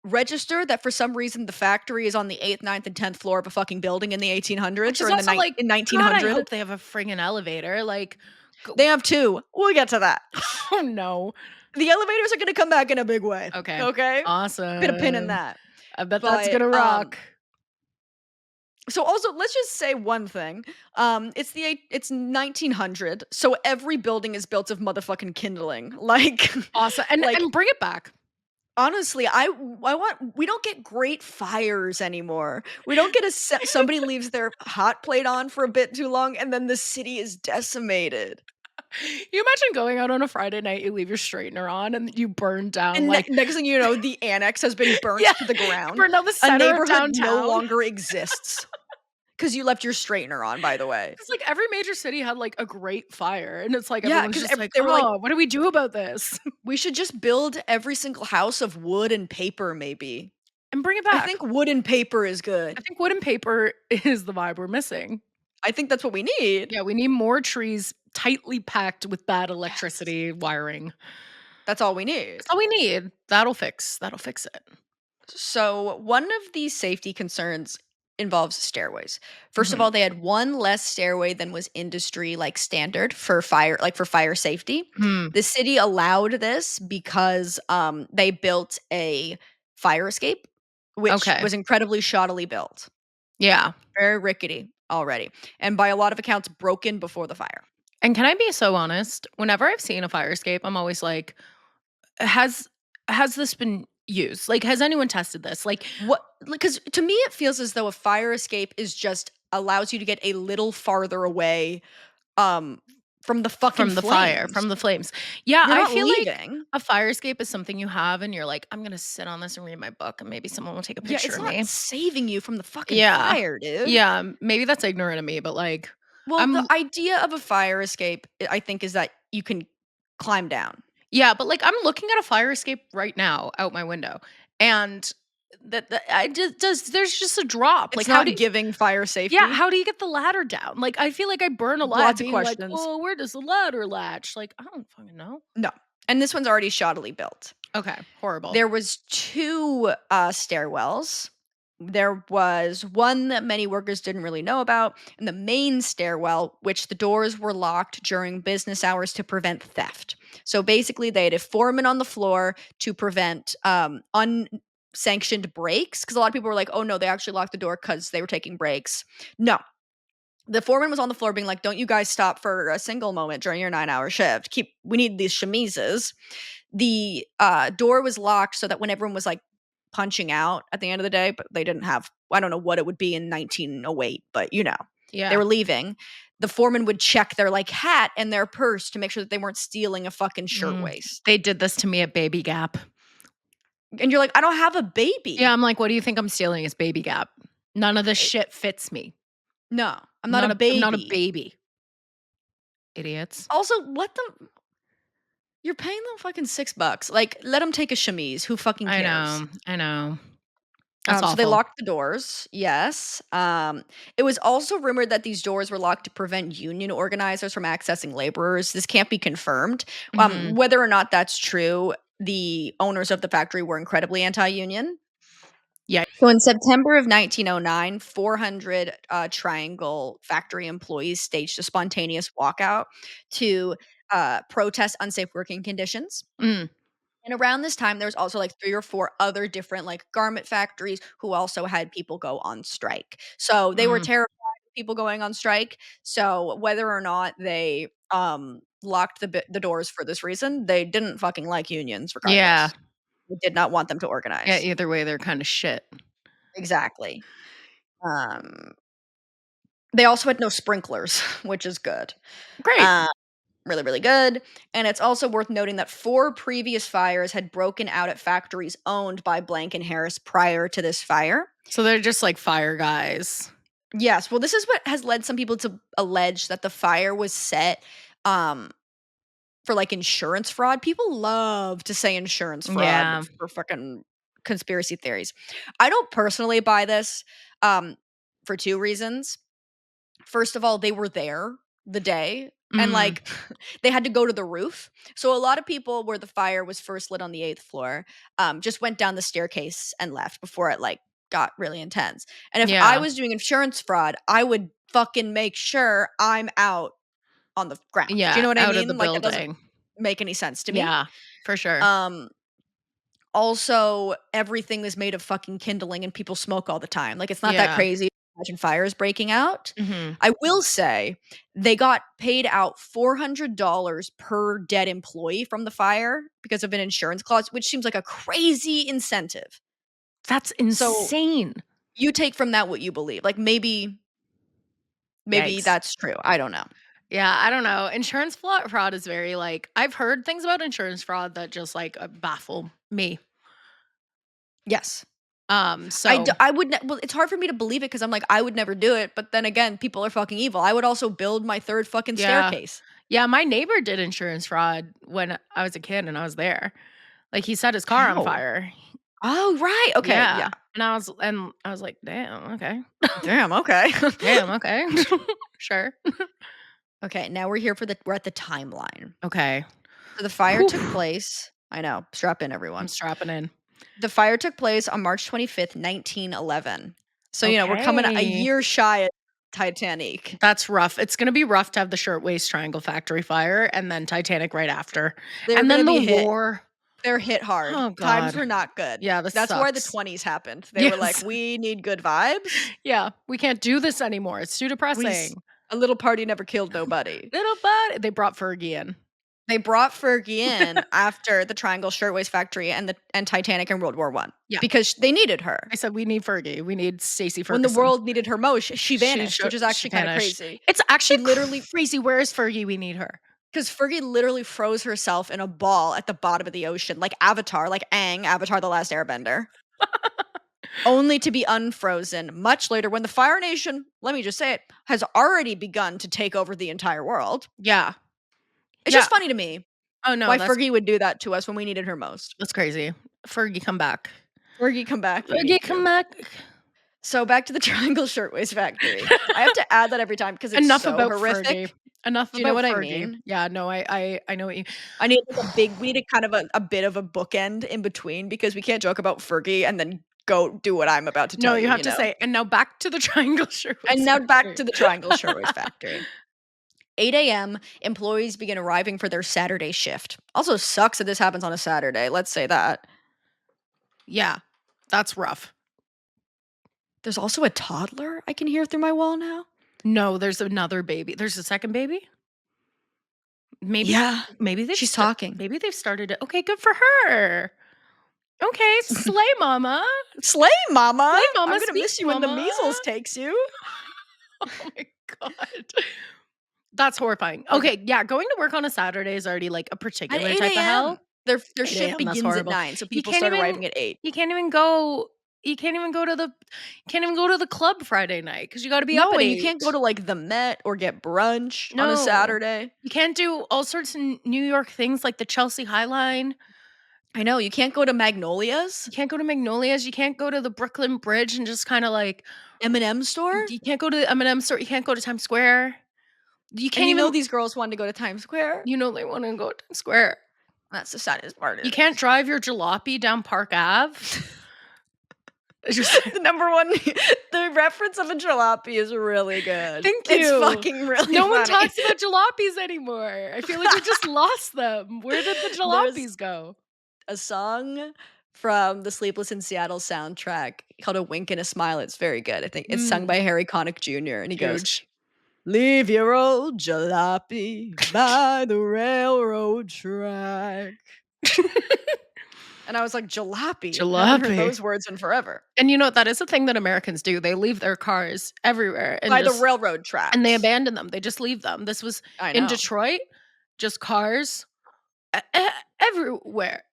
register that for some reason the factory is on the 8th, 9th, and 10th floor of a fucking building in the 1800s or in the in 1900. God, I hope they have a friggin' elevator. Like, they have 2. We'll get to that. Oh no. The elevators are going to come back in a big way. Okay. Okay. Awesome. Put a pin in that. I bet that's going to rock. So also, let's just say one thing. It's 1900, so every building is built of motherfucking kindling. Like awesome, and bring it back. Honestly, we don't get great fires anymore. We don't get somebody leaves their hot plate on for a bit too long, and then the city is decimated. You imagine going out on a Friday night, you leave your straightener on, and you burn down. And like next thing you know, the annex has been burnt to the ground. Burn down the center of downtown. No longer exists. Because you left your straightener on, by the way. It's like every major city had like a great fire, and it's like everyone's just like, they were like, what do we do about this? We should just build every single house of wood and paper, maybe, and bring it back. I think wood and paper is good. I think wood and paper is the vibe we're missing. I think that's what we need. Yeah, we need more trees tightly packed with bad electricity wiring. That's all we need. That's all we need. That'll fix it. So one of these safety concerns involves stairways. First of all, they had one less stairway than was industry like standard for fire safety. The city allowed this because they built a fire escape, which was incredibly shoddily built. Yeah. Very rickety already. And by a lot of accounts, broken before the fire. And can I be so honest? Whenever I've seen a fire escape, I'm always like, has this been used? Like, has anyone tested this? Like, what? Because to me, it feels as though a fire escape is just allows you to get a little farther away from the fire, from the flames. Yeah, I feel like a fire escape is something you have, and you're like, I'm gonna sit on this and read my book, and maybe someone will take a picture of me. It's not saving you from the fucking fire, dude. Yeah, maybe that's ignorant of me, but like, well, the idea of a fire escape, I think, is that you can climb down. Yeah, but like, I'm looking at a fire escape right now out my window, and there's just a drop. It's like, giving fire safety. Yeah, how do you get the ladder down? Like, I feel like I burn a lot. Lots of questions. Like, oh, where does the ladder latch? Like, I don't fucking know. No, and this one's already shoddily built. Okay, horrible. There was 2 stairwells. There was one that many workers didn't really know about, and the main stairwell, which the doors were locked during business hours to prevent theft. So basically, they had a foreman on the floor to prevent unsanctioned breaks, because a lot of people were like, oh no, they actually locked the door because they were taking breaks. No. The foreman was on the floor being like, don't you guys stop for a single moment during your 9-hour shift. We need these chemises. The door was locked so that when everyone was like punching out at the end of the day, but they didn't have, I don't know what it would be in 1908, but they were leaving. The foreman would check their like hat and their purse to make sure that they weren't stealing a fucking shirtwaist. They did this to me at Baby Gap. And you're like, I don't have a baby. Yeah, I'm like, what do you think I'm stealing? Is Baby Gap. None of this shit fits me. No, I'm not a baby. I'm not a baby. Idiots. Also, you're paying them fucking $6. Like, let them take a chemise. Who fucking cares? I know. That's awful. So they locked the doors. Yes. It was also rumored that these doors were locked to prevent union organizers from accessing laborers. This can't be confirmed. Whether or not that's true, the owners of the factory were incredibly anti-union. Yeah. So in September of 1909, 400 Triangle factory employees staged a spontaneous walkout to protest unsafe working conditions. Mm. And around this time, there was also like 3 or 4 other different like garment factories who also had people go on strike. So they were terrified of people going on strike. So whether or not they locked the doors for this reason, they didn't fucking like unions Yeah. regardless. They did not want them to Yeah, organize. either way, they're kinda shit. Exactly. Um, they also had no sprinklers, which is good. Great. Uh, really, really good. And it's also worth noting that 4 previous fires had broken out at factories owned by Blank and Harris prior to this fire. So they're just like fire guys. Yes, well, this is what has led some people to allege that the fire was set, for, like, insurance fraud. People love to say insurance fraud Yeah. for fucking conspiracy theories. I don't personally buy this, for 2 reasons. First of all, they were there the day and, Mm. like, they had to go to the roof. So a lot of people where the fire was first lit on the 8th floor, just went down the staircase and left before it, like, got really intense. And if I Yeah. was doing insurance fraud, I would fucking make sure I'm out on the ground. Do you Yeah, know what I out of the mean? Like, that doesn't building. make any sense to me. Yeah, for sure. Um, also, everything is made of fucking kindling and people smoke all the time. Like, it's not that Yeah. crazy. Imagine fires breaking out. Mhm. I will say they got paid out $400 per dead employee from the fire because of an insurance clause, which seems like a crazy incentive. That's So insane. you take from that what you believe. Like maybe Yikes. that's true. I don't know. Yeah, I don't know. Insurance fraud is very, like I've heard things about insurance fraud that just, like, baffle me. Yes. So I would well, it's hard for me to believe it because I'm like, I would never do it, but then again, people are fucking evil. I would also build my 3rd fucking yeah. staircase. Yeah, my neighbor did insurance fraud when I was a kid and I was there. Like, he set his car on How? fire. Oh, right. Okay, yeah. Yeah, and I was like, "Damn, okay. Damn, okay. Damn, okay. Sure." Okay, now we're at the timeline. Okay. So the fire Whew. took place I know, strap in I'm everyone. strapping in. The fire took place on March 25th, 1911. So, we're coming a Okay. year shy of Titanic. That's rough. It's gonna be rough to have the Shirtwaist Triangle Factory fire and then Titanic right after. They're And gonna then the be hit. war. They're hit hard. Oh Times god. were not good. Yeah, this That's why the sucks. 20s happened. They were like, Yes. "We need good vibes. Yeah, we can't do this anymore. It's too We s depressing. a little party never killed nobody." Little bud. They brought Fergie in. They brought Fergie in after the Triangle Shirtwaist Factory and Titanic in World War I Yeah. because they needed her. I said, "We need Fergie. We need Stacey When the Ferguson." world needed her most, she vanished, which is She actually kinda vanished. crazy. It's She actually literally crazy. Where is Fergie? We need her. Because Fergie literally froze herself in a ball at the bottom of the ocean, like Avatar, like Aang, Avatar: The Last Airbender, only to be unfrozen much later when the Fire Nation, let me just say it, has already begun to take over the entire world. Yeah. It's Yeah. just funny to me Oh, no, why Fergie would do that to us when we needed her most. that's crazy. Fergie, come back. Fergie, come back, we Fergie, need come you. back. So back to the Triangle Shirtwaist Factory. I have to add that every time because it's Enough so about horrific. Fergie. Enough Do you know about what I Fergie. mean? Yeah, no, I know what you I need like we need kind of a bit of a bookend in between because we can't joke about Fergie and then go do what I'm about to No, tell you you, have to say, "And now back to the Triangle Shirtwaist And now back Factory." to the Triangle Shirtwaist Factory. 8 a.m., employees begin arriving for their Saturday shift. Also sucks that this happens on a Saturday, let's say that. Yeah, that's rough. There's also a toddler I can hear through my wall now. No, there's another baby. There's a second baby? Maybe Yeah, maybe they've she's talking. maybe they've started it. Okay, good for her. Okay, slay mama. Slay, mama! Slay mama, I'm gonna speak miss you when the mama. measles takes you. Oh my god. That's horrifying. Okay, yeah, going to work on a Saturday is already, like, a At particular 8 type of a.m. hell. Their 8 shift a.m., that's begins at horrible. 9, so You people can't start even arriving at 8. you can't even go to the club Friday night because you gotta be up No, at and you 8. can't go to, like, the Met or get brunch on a No. Saturday. You can't do all sorts of New York things like the Chelsea High Line. I know, you can't go to Magnolia's, You can't go to Magnolia's, you can't go to the Brooklyn Bridge and just kinda, like M&M store, you can't go to the M&M store, you can't go to Times Square. You and can't even these girls wanted to go to Times Square. they wanna go to Times Square. That's the saddest part of You it. can't drive your jalopy down Park Ave. The number one, the reference of a jalopy is really good. Thank you. It's fucking really No one funny. talks about jalopies anymore. I feel like we just lost them. Where did the jalopies go? A song from the Sleepless in Seattle soundtrack called A Wink and a Smile. It's very good. I think it's sung by Harry Connick Jr. And he goes, "Leave your old jalopy by the railroad track." And I was like, jalopy? I haven't heard those words in forever. And that is a thing that Americans do. They leave their cars everywhere. And by the railroad tracks. And they abandon them. They just leave them. This was in Detroit, just cars everywhere.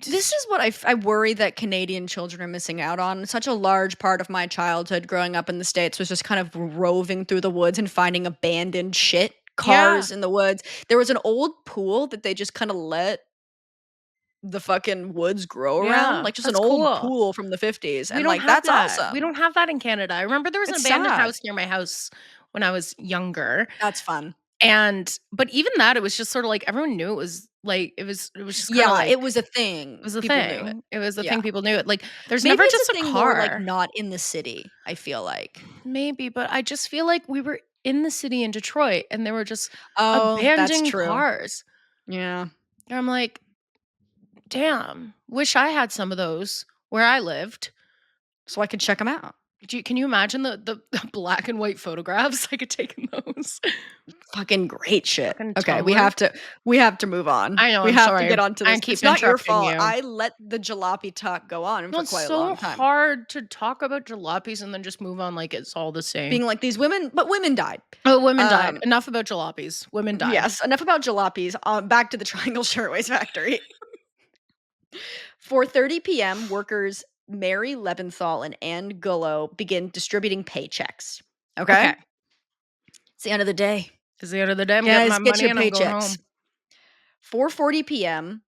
This is what I worry that Canadian children are missing out on. Such a large part of my childhood growing up in the States was just kind of roving through the woods and finding abandoned shit, cars in the woods. There was an old pool that they just kind of let the fucking woods grow around, like just an old pool from the 50s. And like, that's awesome. We don't have that in Canada. I remember there was an abandoned house near my house when I was younger. That's fun. But even that, it was just sort of like everyone knew it was like it was just kind of like, it was a thing. It was a thing. It was a thing. People knew it. Like there's Maybe never just a car. More, like not in the city. I feel like maybe, but I just feel like we were in the city in Detroit, and there were just abandoned cars. Yeah, and I'm like, damn, wish I had some of those where I lived, so I could check them out. Can you imagine the black and white photographs I could take in those? Fucking great shit. Okay, we have to move on. I know. We have sorry. To get onto this. It's not your fault. You. I let the jalopy talk go on for quite a long time. It's so hard to talk about jalopies and then just move on like it's all the same. Being like these women, but women died. Oh, women died. Enough about jalopies. Women died. Yes, enough about jalopies. Back to the Triangle Shirtwaist Factory. 4:30 p.m. workers Mary Leventhal and Ann Gullo begin distributing paychecks. Okay. It's the end of the day. It's the end of the day. I'm getting my money and I'm going home. 4:40 p.m.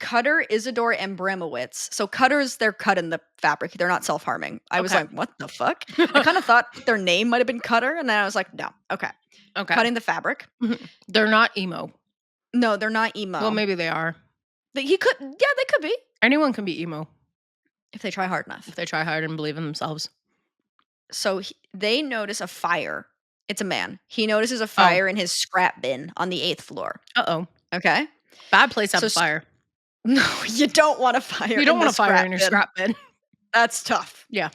Cutter, Isidore, and Bramowitz. So cutters, they're cutting the fabric. They're not self-harming. I was like, what the fuck? I kind of thought their name might have been Cutter, and then I was like, no. Okay. Cutting the fabric. They're not emo. No, they're not emo. Well, maybe they are. They could be. Anyone can be emo. If they try hard enough. If they try hard and believe in themselves. So they notice a fire. It's a man. He notices a fire in his scrap bin on the 8th floor. Uh-oh. Okay. Bad place to have a fire. No, you don't want a fire. You don't want a fire in your scrap bin. That's tough. Yeah.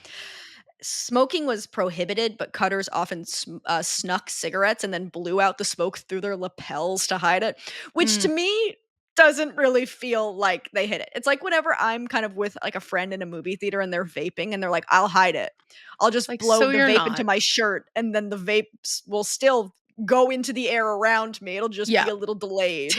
Smoking was prohibited, but cutters often snuck cigarettes and then blew out the smoke through their lapels to hide it, which to me doesn't really feel like they hid it. It's like whenever I'm kind of with like a friend in a movie theater and they're vaping and they're like, I'll hide it. I'll just blow the vape into my shirt and then the vapes will still go into the air around me. It'll just be a little delayed.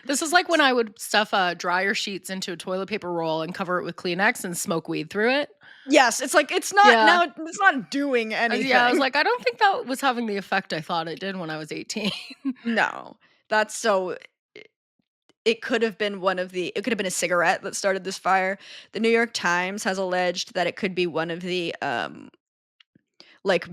This is like when I would stuff dryer sheets into a toilet paper roll and cover it with Kleenex and smoke weed through it. Yes, it's like it's not now. It's not doing anything. Yeah, I was like, I don't think that was having the effect I thought it did when I was 18. No, that's so. It could have been it could have been a cigarette that started this fire. The New York Times has alleged that it could be one of the like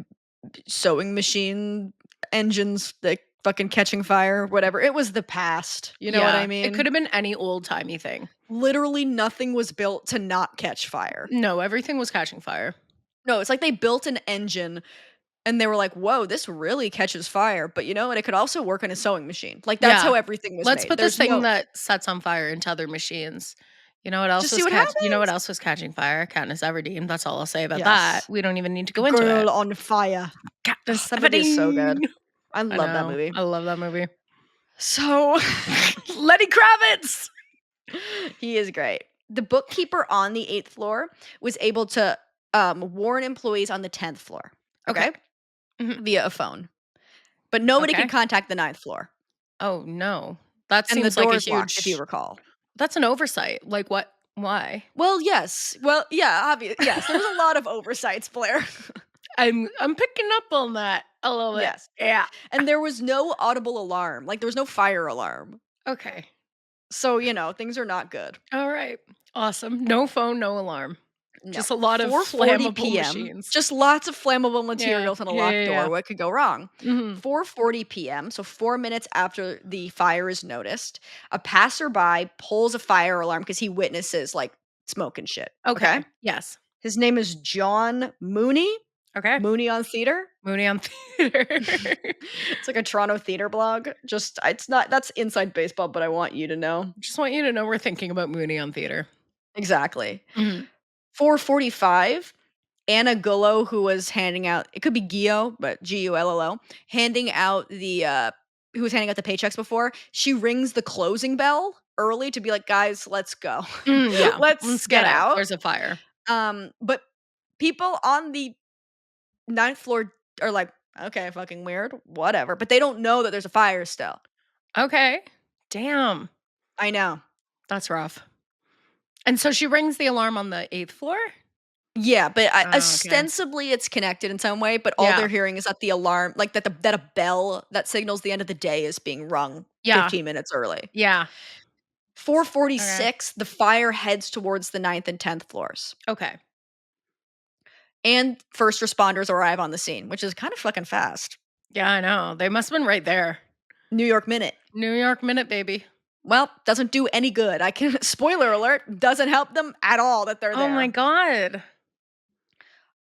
sewing machine engines that fucking catching fire, whatever. It was the past. You know what I mean? It could have been any old-timey thing. Literally nothing was built to not catch fire. No, everything was catching fire. No, it's like they built an engine and they were like, whoa, this really catches fire. But you know what? It could also work in a sewing machine. Like that's how everything was Let's made. put this thing that sets on fire into other machines. You know what else you know what else was catching fire? Katniss Everdeen. That's all I'll say about that. We don't even need to go into it. Girl on Fire. Katniss Everdeen is so good. I love that movie. I love that movie. So Lenny Kravitz. He is great. The bookkeeper on the 8th floor was able to warn employees on the 10th floor. Okay. Via a phone. But nobody could contact the 9th floor. Oh no. That seems like a huge locked, if you recall. That's an oversight. Like what? Why? Well, yes. Well, yeah, obviously. Yes, there's a lot of oversights, Blair. I'm picking up on that a little bit. Yes. Yeah. And there was no audible alarm. Like there was no fire alarm. Okay. So, things are not good. All right. Awesome. No phone, no alarm. No. Just a lot of 4:40 flammable machines. Just lots of flammable materials and a locked door. What could go wrong? 4:40 p.m., so 4 minutes after the fire is noticed, a passerby pulls a fire alarm because he witnesses like smoking shit. Okay. Yes. His name is John Mooney. Okay. Mooney on Theater. Mooney on Theater. It's like a Toronto theater blog. That's inside baseball, but I want you to know. Just want you to know we're thinking about Mooney on Theater. Exactly. 4:45, Anna Gullo, who was handing out, it could be Gio, but Gullo, who was handing out the paychecks before, she rings the closing bell early to be like, guys, let's go. Yeah. let's get out. There's a fire. But people on the 9th floor are like, okay, fucking weird, whatever. But they don't know that there's a fire still. Okay. Damn. I know. That's rough. And so she rings the alarm on the 8th floor? Yeah, but ostensibly it's connected in some way, but all they're hearing is that the alarm, like that a bell that signals the end of the day is being rung 15 minutes early. Yeah. 4:46, the fire heads towards the 9th and 10th floors. Okay. And first responders arrive on the scene, which is kind of fucking fast. Yeah, I know. They must have been right there. New York Minute. New York Minute, baby. Well, doesn't do any good. Spoiler alert, doesn't help them at all that they're there. Oh my God.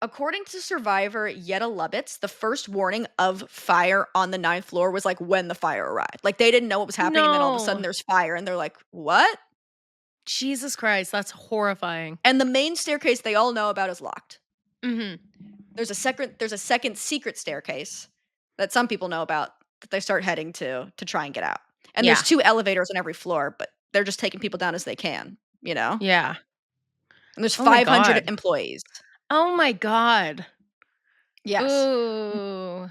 According to survivor Yetta Lubitz, the first warning of fire on the 9th floor was like when the fire arrived. Like they didn't know what was happening, and then all of a sudden there's fire, and they're like, what? Jesus Christ, that's horrifying. And the main staircase they all know about is locked. Mm-hmm. There's a second secret staircase that some people know about that they start heading to try and get out. And there's 2 elevators on every floor, but they're just taking people down as they can, you know? Yeah. And there's 500 employees. Oh my God. Yes. Ooh.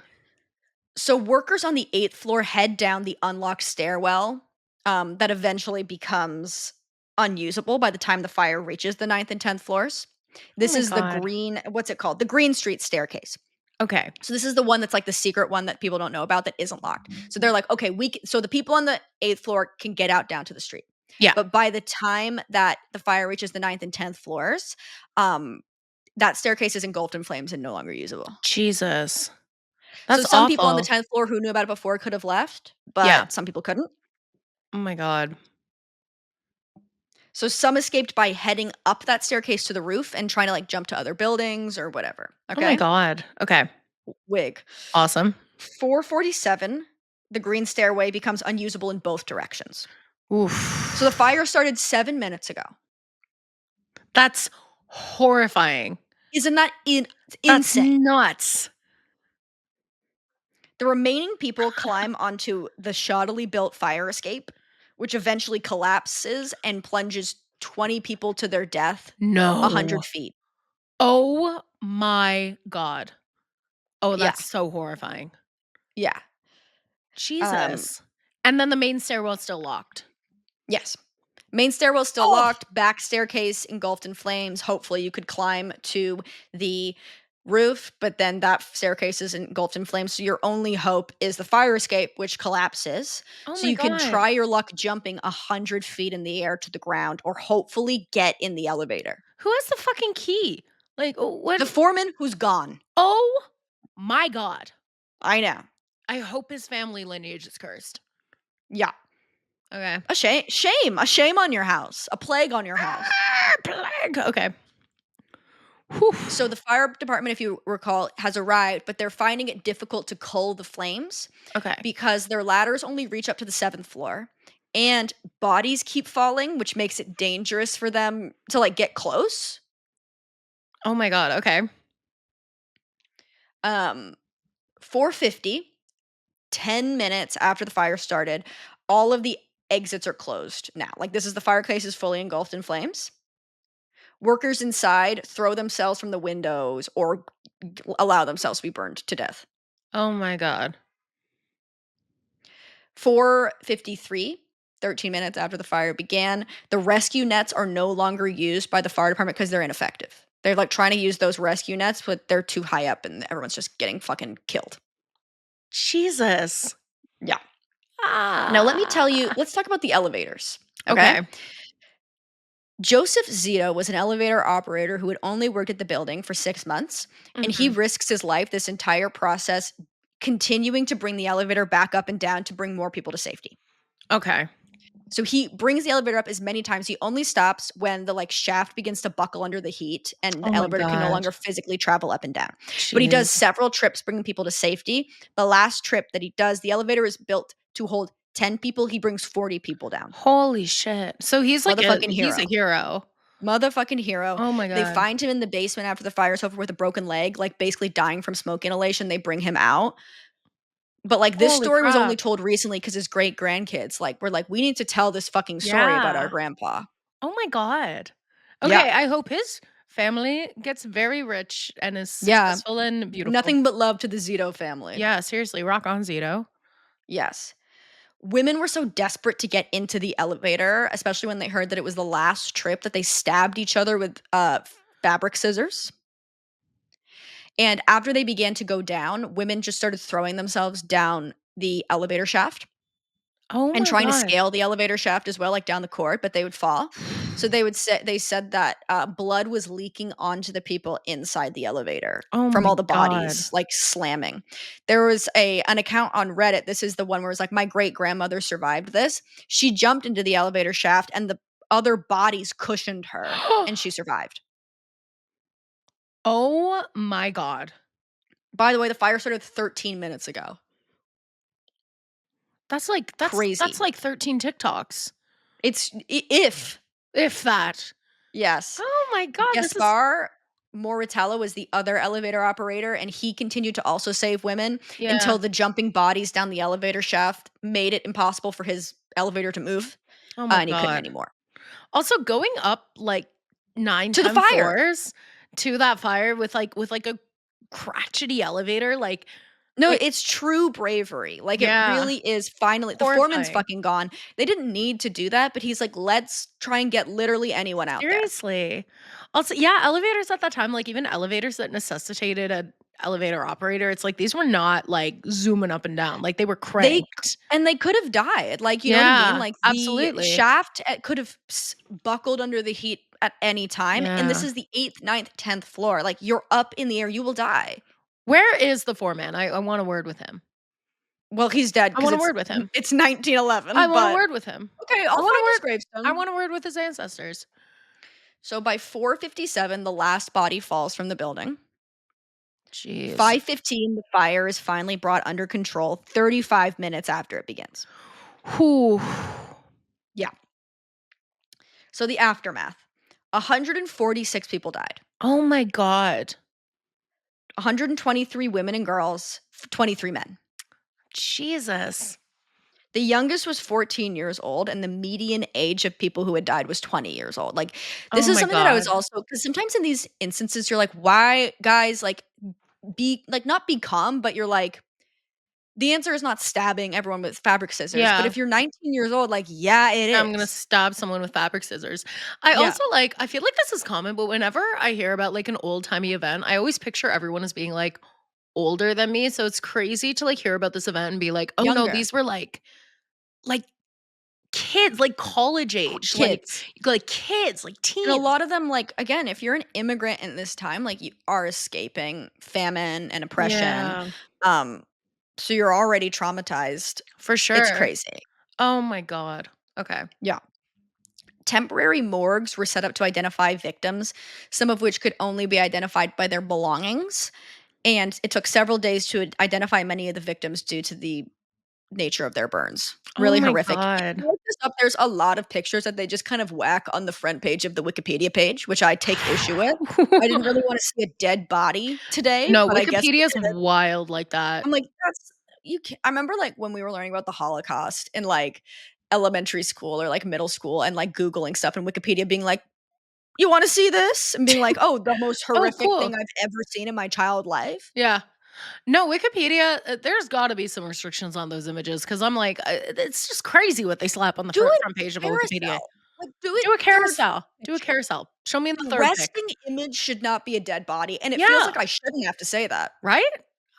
So workers on the 8th floor head down the unlocked stairwell that eventually becomes unusable by the time the fire reaches the 9th and 10th floors. This is the green, what's it called? The Green Street staircase. Okay. So this is the one that's like the secret one that people don't know about that isn't locked. So they're like, okay, so the people on the 8th floor can get out down to the street. Yeah. But by the time that the fire reaches the 9th and 10th floors, that staircase is engulfed in flames and no longer usable. Jesus. That's so some awful. people on the 10th floor who knew about it before could have left, but some people couldn't. Oh my God. So some escaped by heading up that staircase to the roof and trying to like jump to other buildings or whatever. Okay. Oh my God. Okay. Wig. Awesome. 4:47, the green stairway becomes unusable in both directions. Oof. So the fire started 7 minutes ago. That's horrifying. Isn't that insane? That's nuts. The remaining people climb onto the shoddily built fire escape, which eventually collapses and plunges 20 people to their death 100 feet. Oh my God. Oh, that's so horrifying. Yeah. Jesus. And then the main stairwell's still locked. Yes. Main stairwell still locked, back staircase engulfed in flames. Hopefully you could climb to the roof, but then that staircase is engulfed in flames. So your only hope is the fire escape, which collapses. So you can try your luck jumping 100 feet in the air to the ground or hopefully get in the elevator. Who has the fucking key? Like what? The foreman who's gone. Oh my God. I know. I hope his family lineage is cursed. Yeah. Okay. A shame on your house. A plague on your house. Plague. Okay. Whew. So the fire department, if you recall, has arrived, but they're finding it difficult to cull the flames. Okay. Because their ladders only reach up to the 7th floor. And bodies keep falling, which makes it dangerous for them to like get close. Oh my God. Okay. 4:50, 10 minutes after the fire started, all of the exits are closed now. Like this is the fireplace is fully engulfed in flames. Workers inside throw themselves from the windows or allow themselves to be burned to death. Oh my God. 4:53, 13 minutes after the fire began, the rescue nets are no longer used by the fire department because they're ineffective. They're like trying to use those rescue nets, but they're too high up and everyone's just getting fucking killed. Jesus. Yeah. Now let me tell you, let's talk about the elevators. Okay. Joseph Zito was an elevator operator who had only worked at the building for 6 months, and he risks his life this entire process continuing to bring the elevator back up and down to bring more people to safety. Okay. So he brings the elevator up as many times. He only stops when the shaft begins to buckle under the heat and the elevator can no longer physically travel up and down. Jeez. But he does several trips bringing people to safety. The last trip that he does, the elevator is built to hold 10 people. He brings 40 people down. Holy shit. So he's like he's a hero. Motherfucking hero. Oh my God. They find him in the basement after the fire's over with a broken leg, basically dying from smoke inhalation. They bring him out. But this story was only told recently because his great grandkids were we need to tell this fucking story about our grandpa. Oh my God. Okay, yeah. I hope his family gets very rich and is successful and beautiful. Nothing but love to the Zito family. Yeah, seriously, rock on, Zito. Yes. Women were so desperate to get into the elevator, especially when they heard that it was the last trip, that they stabbed each other with fabric scissors. And after they began to go down, women just started throwing themselves down the elevator shaft. And trying to scale the elevator shaft as well, down the court, but they would fall. So they said that blood was leaking onto the people inside the elevator from all the bodies, slamming. There was an account on Reddit. This is the one where it's my great grandmother survived this. She jumped into the elevator shaft and the other bodies cushioned her and she survived. Oh my God. By the way, the fire started 13 minutes ago. That's crazy. That's 13 TikToks. It's if that. Yes. Oh my God. Gaspar Moritella was the other elevator operator, and he continued to also save women until the jumping bodies down the elevator shaft made it impossible for his elevator to move. Oh my and God. He couldn't anymore. Also, going up 9 to the fire floors to that fire with a crotchety elevator, no, it's true bravery. It really is. Finally, the foreman's fucking gone. They didn't need to do that, but he's let's try and get literally anyone out there. Seriously. Also, yeah, elevators at that time, even elevators that necessitated an elevator operator, it's these were not zooming up and down. They were cranked. They could have died. You know what I mean? Absolutely. The shaft could have buckled under the heat at any time. Yeah. And this is the 8th, 9th, 10th floor. You're up in the air. You will die. Where is the foreman? I want a word with him. Well, he's dead. I want a word with him. It's 1911. I want a word with him. Okay, I'll find his gravestone. I want a word with his ancestors. So by 4:57, the last body falls from the building. Jeez. 5:15, the fire is finally brought under control 35 minutes after it begins. Whew. Yeah. So the aftermath. 146 people died. Oh my God. 123 women and girls, 23 men. Jesus. The youngest was 14 years old, and the median age of people who had died was 20 years old. This is something that I was also, because sometimes in these instances, you're why, guys, be, not be calm, but you're the answer is not stabbing everyone with fabric scissors. Yeah. But if you're 19 years old, yeah, it is. I'm going to stab someone with fabric scissors. I also I feel this is common, but whenever I hear about an old timey event, I always picture everyone as being older than me. So it's crazy to hear about this event and be oh Younger. No, these were kids, college age, kids, kids, teens. And a lot of them, again, if you're an immigrant in this time, you are escaping famine and oppression. Yeah. So you're already traumatized. For sure. It's crazy. Oh my God. Okay. Yeah. Temporary morgues were set up to identify victims, some of which could only be identified by their belongings. And it took several days to identify many of the victims due to the nature of their burns. Really horrific. God. There's a lot of pictures that they just kind of whack on the front page of the Wikipedia page, which I take issue with. I didn't really want to see a dead body today. No, Wikipedia is wild like that. I'm that's you. I remember when we were learning about the Holocaust in elementary school or middle school, and Googling stuff and Wikipedia being you want to see this? And being oh, the most horrific thing I've ever seen in my child life. Yeah. No, Wikipedia, there's got to be some restrictions on those images because I'm it's just crazy what they slap on the front page of Wikipedia. Do a carousel. Do a carousel. Show me in the third resting image should not be a dead body. And it feels I shouldn't have to say that. Right?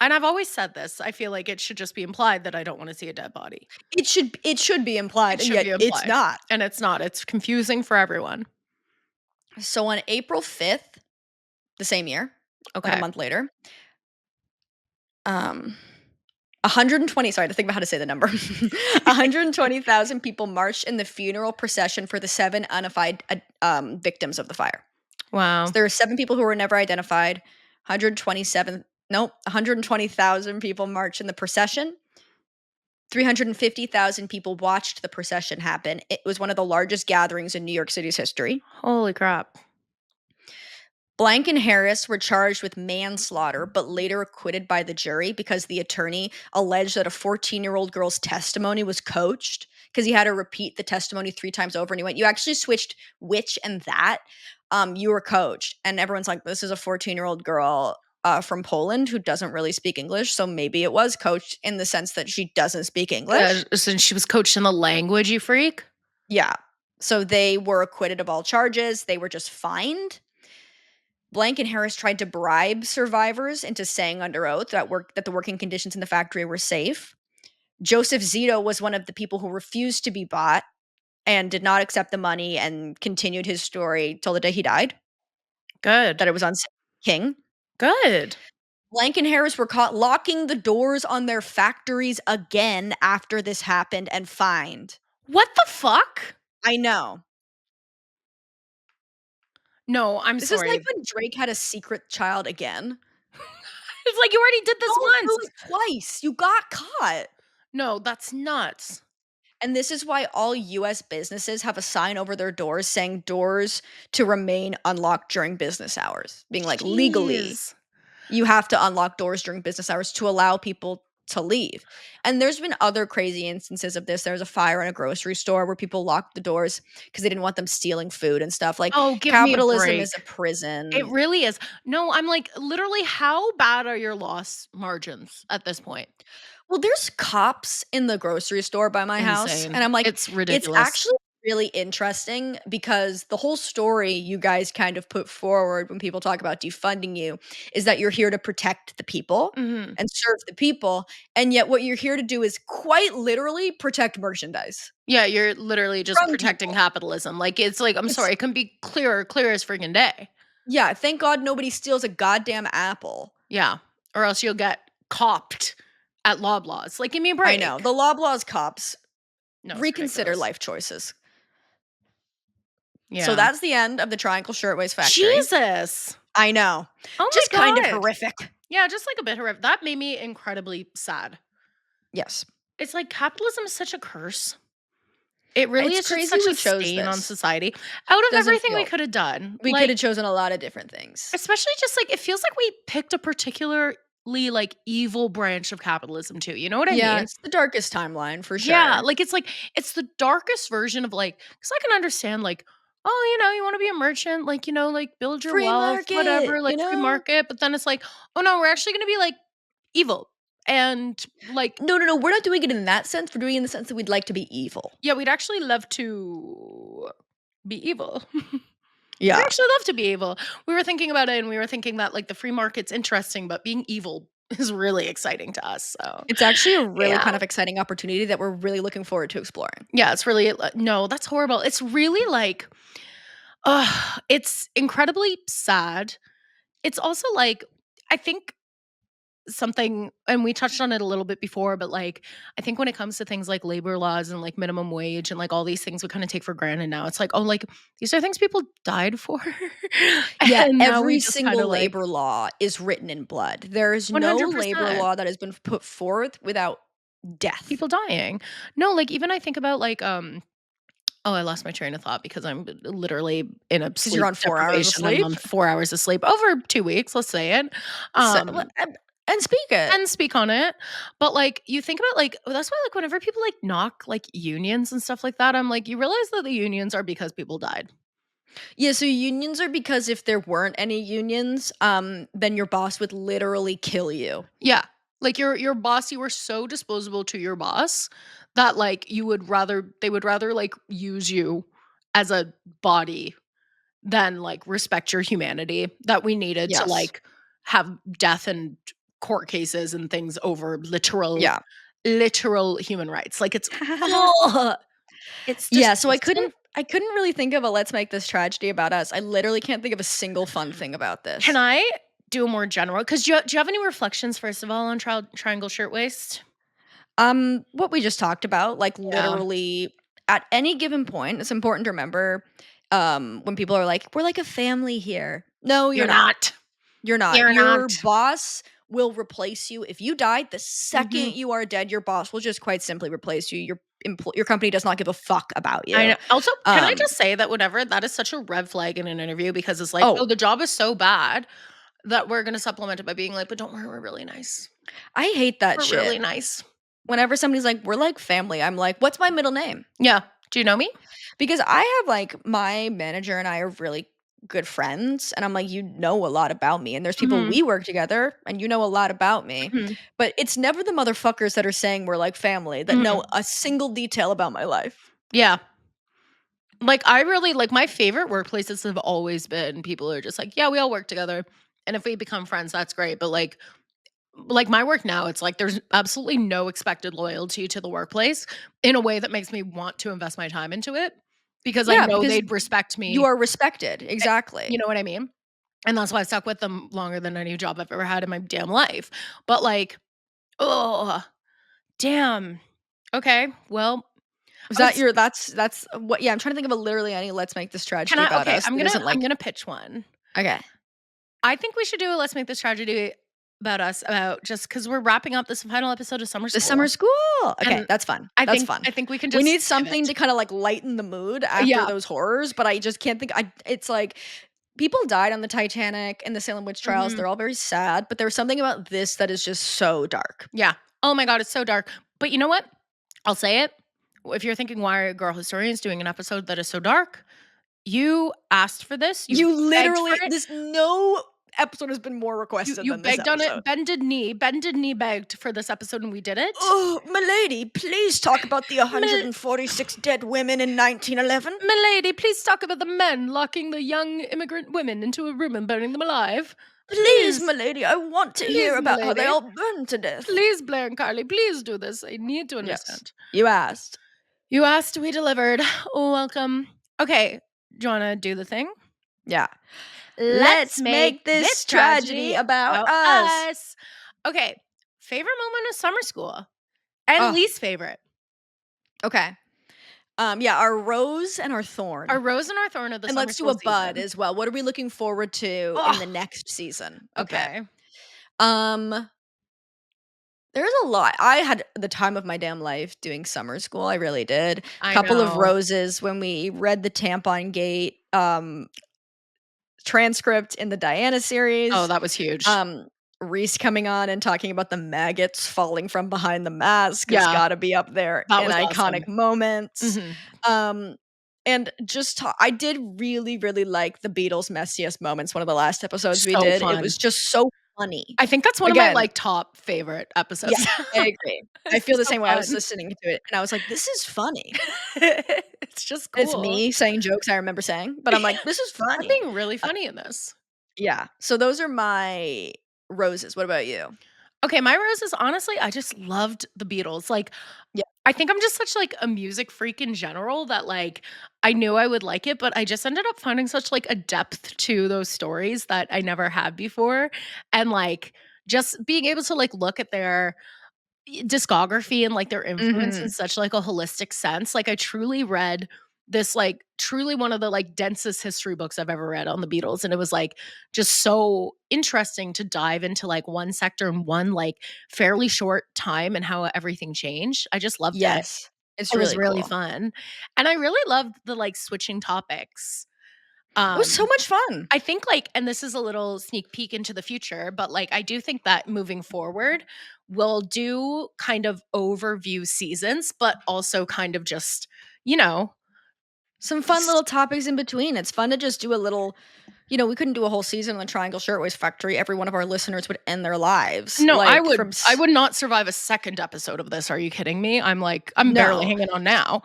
And I've always said this. I feel it should just be implied that I don't want to see a dead body. It should be implied, and yet it's not. And it's not. It's confusing for everyone. So on April 5th, the same year, a month later, 120, sorry, I had to think about how to say the number. 120,000 people marched in the funeral procession for the 7 unified victims of the fire. Wow. So there were 7 people who were never identified. 120,000 people marched in the procession. 350,000 people watched the procession happen. It was one of the largest gatherings in New York City's history. Holy crap. Blank and Harris were charged with manslaughter, but later acquitted by the jury because the attorney alleged that a 14-year-old girl's testimony was coached because he had her repeat the testimony 3 times over. And he went, "You actually switched which and that. You were coached." And everyone's like, this is a 14-year-old girl from Poland who doesn't really speak English. So maybe it was coached in the sense that she doesn't speak English. Since she was coached in the language, you freak? Yeah. So they were acquitted of all charges. They were just fined. Blank and Harris tried to bribe survivors into saying under oath that the working conditions in the factory were safe. Joseph Zito was one of the people who refused to be bought and did not accept the money and continued his story till the day he died. Good. That it was on King. Good. Blank and Harris were caught locking the doors on their factories again after this happened and fined. What the fuck? I know. No, I'm this sorry. This is like when Drake had a secret child again. It's like, you already did this once. Do it twice. You got caught. No, that's nuts. And this is why all US businesses have a sign over their doors saying doors to remain unlocked during business hours. Being like, legally, you have to unlock doors during business hours to allow people to leave. And there's been other crazy instances of this. There was a fire in a grocery store where people locked the doors because they didn't want them stealing food and stuff. Like, capitalism is a prison. It really is. No, I'm like, literally, how bad are your loss margins at this point? Well, there's cops in the grocery store by my house. And I'm like, it's ridiculous. It's actually really interesting because the whole story you guys kind of put forward when people talk about defunding you is that you're here to protect the people and serve the people. And yet what you're here to do is quite literally protect merchandise. Yeah, you're literally just protecting capitalism. Like, it's like, sorry, it can be clear as freaking day. Yeah, thank God nobody steals a goddamn apple. Yeah, or else you'll get copped at Loblaws. Like, give me a break. I know. The Loblaws cops reconsider ridiculous. Life choices. Yeah. So that's the end of the Triangle Shirtwaist Factory. Jesus. I know. Oh just my God. Kind of horrific. Yeah, just like a bit horrific. That made me incredibly sad. Yes. It's like capitalism is such a curse. It really is crazy such we a chose stain this. on society. Out of everything we could have done. We could have chosen a lot of different things. Especially just like, it feels like we picked a particularly like evil branch of capitalism too. You know what I mean? Yeah, it's the darkest timeline for sure. Yeah, like it's the darkest version of like, because I can understand like, oh, you want to be a merchant, like, like build your free wealth, market, whatever, like free market. But then it's like, oh no, we're actually going to be like evil. And like, no, we're not doing it in that sense. We're doing it in the sense that we'd like to be evil. Yeah, we'd actually love to be evil. Yeah. We'd actually love to be evil. We were thinking about it and we were thinking that like the free market's interesting, but being evil is really exciting to us. So it's actually a really kind of exciting opportunity that we're really looking forward to exploring. Yeah, it's really, no, that's horrible. It's really like, it's incredibly sad. It's also like, I think something, and we touched on it a little bit before, but like, I think when it comes to things like labor laws and like minimum wage and like all these things we kind of take for granted now, it's like, oh, like these are things people died for. Yeah, every single labor law is written in blood. There is 100%. No labor law that has been put forth without death. People dying. No, like even I think about like, oh, I lost my train of thought because I'm literally in a sleep. You're on 4 hours of sleep. I'm on 4 hours of sleep over 2 weeks. Let's say it. And speak on it. But like, you think about like, that's why like whenever people like knock like unions and stuff like that, I'm like, you realize that the unions are because people died. Yeah, so unions are because if there weren't any unions, then your boss would literally kill you. Yeah. Like your boss, you were so disposable to your boss that like they would rather like use you as a body than like respect your humanity, that we needed to like have death and court cases and things over literal human rights. Like it's it's so I couldn't really think of a let's make this tragedy about us. I literally can't think of a single fun thing about this. Can I do a more general, because do you have any reflections first of all on Triangle Shirtwaist? What we just talked about, like literally at any given point, it's important to remember when people are like, we're like a family here. No, you're not. You're not. Your boss will replace you. If you died, the second you are dead, your boss will just quite simply replace you. Your company does not give a fuck about you. I know. Also, can I just say that whatever, that is such a red flag in an interview because it's like, oh, the job is so bad that we're going to supplement it by being like, but don't worry, we're really nice. I hate that shit. We're really nice. Whenever somebody's like, we're like family, I'm like, what's my middle name? Yeah. Do you know me? Because I have like my manager and I are really good friends, and I'm like, you know a lot about me, and there's people we work together and you know a lot about me, but it's never the motherfuckers that are saying we're like family that know a single detail about my life. Yeah. Like, I really, like, my favorite workplaces have always been people who are just like, yeah, we all work together, and if we become friends, that's great, but like my work now, it's like there's absolutely no expected loyalty to the workplace in a way that makes me want to invest my time into it because I know they'd respect me. You are respected. Exactly. You know what I mean? And that's why I stuck with them longer than any job I've ever had in my damn life. But like, oh, damn. Okay, well, is that your that's what? Yeah, I'm trying to think of literally any Let's Make This Tragedy about us. I'm gonna pitch one. Okay, I think we should do a Let's Make This Tragedy about us, about just because we're wrapping up this final episode of Summer School. The Summer School. Okay, and that's fun. That's fun. I think we can just. We need something to kind of like lighten the mood after those horrors, but I just can't think. It's like people died on the Titanic and the Salem witch trials. They're all very sad, but there's something about this that is just so dark. Yeah. Oh my god, it's so dark. But you know what? I'll say it. If you're thinking, why are girl historians doing an episode that is so dark? You asked for this. You literally, no episode has been more requested you than this begged on it. Bended knee begged for this episode, and we did it. Oh, milady, please talk about the 146 dead women in 1911. Milady, please talk about the men locking the young immigrant women into a room and burning them alive. Please, milady, I want to hear about how they all burned to death. Please, Blair and Carley, please do this. I need to understand. Yes, you asked. You asked, we delivered. Oh, welcome. Okay, do you want to do the thing? Yeah. Let's make this tragedy about us. Okay, favorite moment of summer school and least favorite. Okay. Yeah, our rose and our thorn. Our rose and our thorn of the and summer let's school do a bud as well. What are we looking forward to in the next season? Okay. There's a lot. I had the time of my damn life doing summer school. I really did. A couple of roses when we read the Tampon Gate transcript in the Diana series. Oh, that was huge. Reese coming on and talking about the maggots falling from behind the mask has got to be up there in iconic moments. And just I did really, really like the Beatles' messiest moments. One of the last episodes we did. Fun. It was just so funny. I think that's one of my like top favorite episodes. Yeah, I agree. I feel the same way. I was listening to it and I was like, this is funny. It's just cool. It's me saying jokes I remember saying, but I'm like, this is funny. I'm being really funny in this. Yeah. So those are my roses. What about you? Okay, my roses, honestly, I just loved the Beatles. Like, I think I'm just such like a music freak in general that like I knew I would like it, but I just ended up finding such like a depth to those stories that I never had before. And like just being able to like look at their discography and like their influence in such like a holistic sense. Like I truly read this like truly one of the like densest history books I've ever read on the Beatles, and it was like just so interesting to dive into like one sector in one like fairly short time and how everything changed. I just loved it. It was really fun, and I really loved the like switching topics. It was so much fun. I think like, and this is a little sneak peek into the future, but like I do think that moving forward we'll do kind of overview seasons, but also kind of just, you know, some fun little topics in between. It's fun to just do a little, you know, we couldn't do a whole season on the Triangle Shirtwaist Factory. Every one of our listeners would end their lives. No, like, I would not survive a second episode of this. Are you kidding me? I'm barely hanging on now.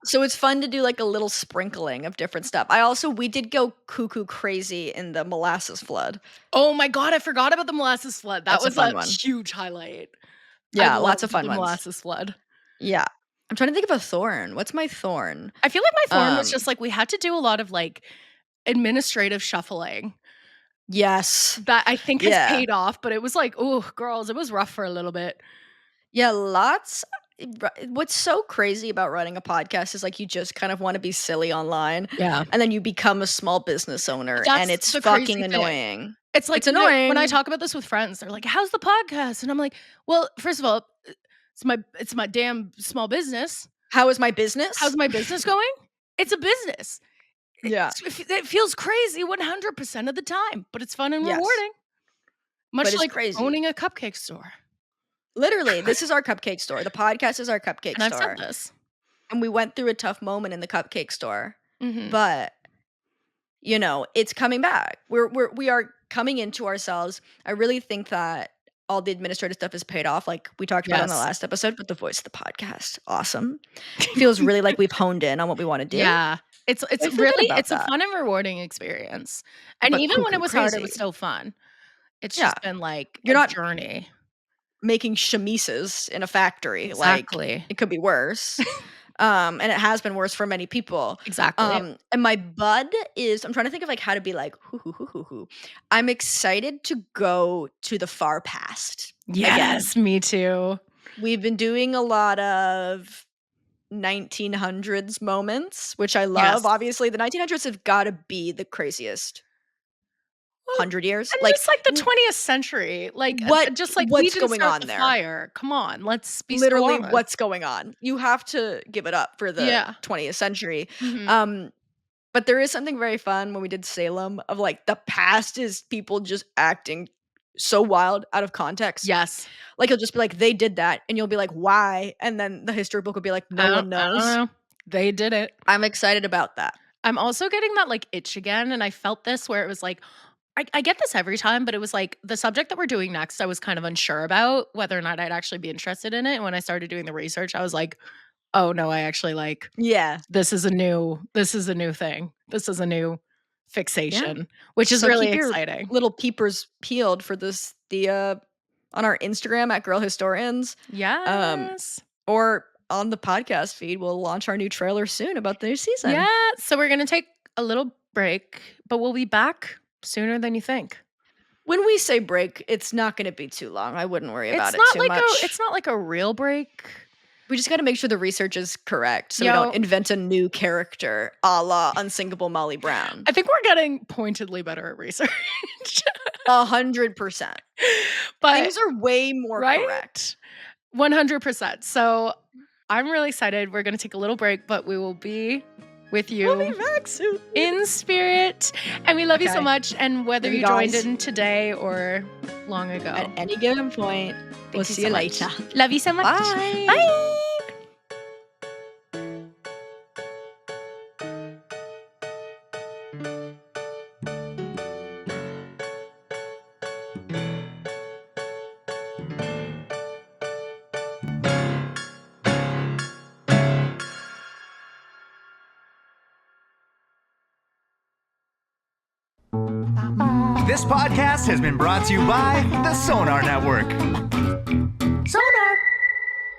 So it's fun to do like a little sprinkling of different stuff. We did go cuckoo crazy in the molasses flood. Oh my God, I forgot about the molasses flood. That was a huge highlight. Yeah, lots of fun ones. Molasses flood. Yeah. I'm trying to think of a thorn. What's my thorn? I feel like my thorn was just like we had to do a lot of like administrative shuffling. Yes. That I think has paid off, but it was like, oh, girls, it was rough for a little bit. Yeah, lots. What's so crazy about running a podcast is like you just kind of want to be silly online. Yeah. And then you become a small business owner and it's fucking annoying. It's like it's annoying. When I talk about this with friends, they're like, "How's the podcast?" And I'm like, "Well, first of all, it's my damn small business. How is my business? How's my business going? It's a business. Yeah. It feels crazy 100% of the time, but it's fun and rewarding. Much like crazy. Owning a cupcake store. Literally, this is our cupcake store. The podcast is our cupcake store. And I've said this. And we went through a tough moment in the cupcake store. Mm-hmm. But you know, it's coming back. We are coming into ourselves. I really think that all the administrative stuff is paid off, like we talked about on the last episode, but the voice of the podcast, awesome. Feels really like we've honed in on what we want to do. Yeah. It's really a fun and rewarding experience. And but even when it was hard, it was still fun. It's just been like a journey. Making chemises in a factory. Exactly. Like, it could be worse. And it has been worse for many people. Exactly. And my bud is, I'm trying to think of like how to be like, I'm excited to go to the far past. Yes, again. Me too. We've been doing a lot of 1900s moments, which I love. Yes. Obviously, the 1900s have got to be the craziest 100 years. And it's like the 20th century. Like what? Just like what's we didn't going start on the there? Fire. Come on, let's be literally what's going on. You have to give it up for the 20th century. Mm-hmm. But there is something very fun when we did Salem of like the past is people just acting so wild out of context. Yes. Like you'll just be like, they did that. And you'll be like, why? And then the history book will be like, no one knows. I don't know. They did it. I'm excited about that. I'm also getting that like itch again. And I felt this where it was like, I get this every time, but it was like the subject that we're doing next, I was kind of unsure about whether or not I'd actually be interested in it. And when I started doing the research, I was like, oh no, I actually like, this is a new thing. This is a new fixation, which is really exciting. Little peepers peeled for this, on our Instagram at Girl Historians. Yes. Or on the podcast feed, we'll launch our new trailer soon about the new season. Yeah. So we're going to take a little break, but we'll be back sooner than you think. When we say break, it's not going to be too long. I wouldn't worry about it too much. It's not like a real break. We just got to make sure the research is correct so we don't invent a new character a la Unsinkable Molly Brown. I think we're getting pointedly better at research. 100%. But things are way more correct. 100%. So I'm really excited. We're going to take a little break, but we will be with you. We'll be back soon. In spirit. And we love you so much. And whether you joined in today or long ago. At any given point, we'll see you later. Love you so much. Bye. Bye. This podcast has been brought to you by the Sonar Network.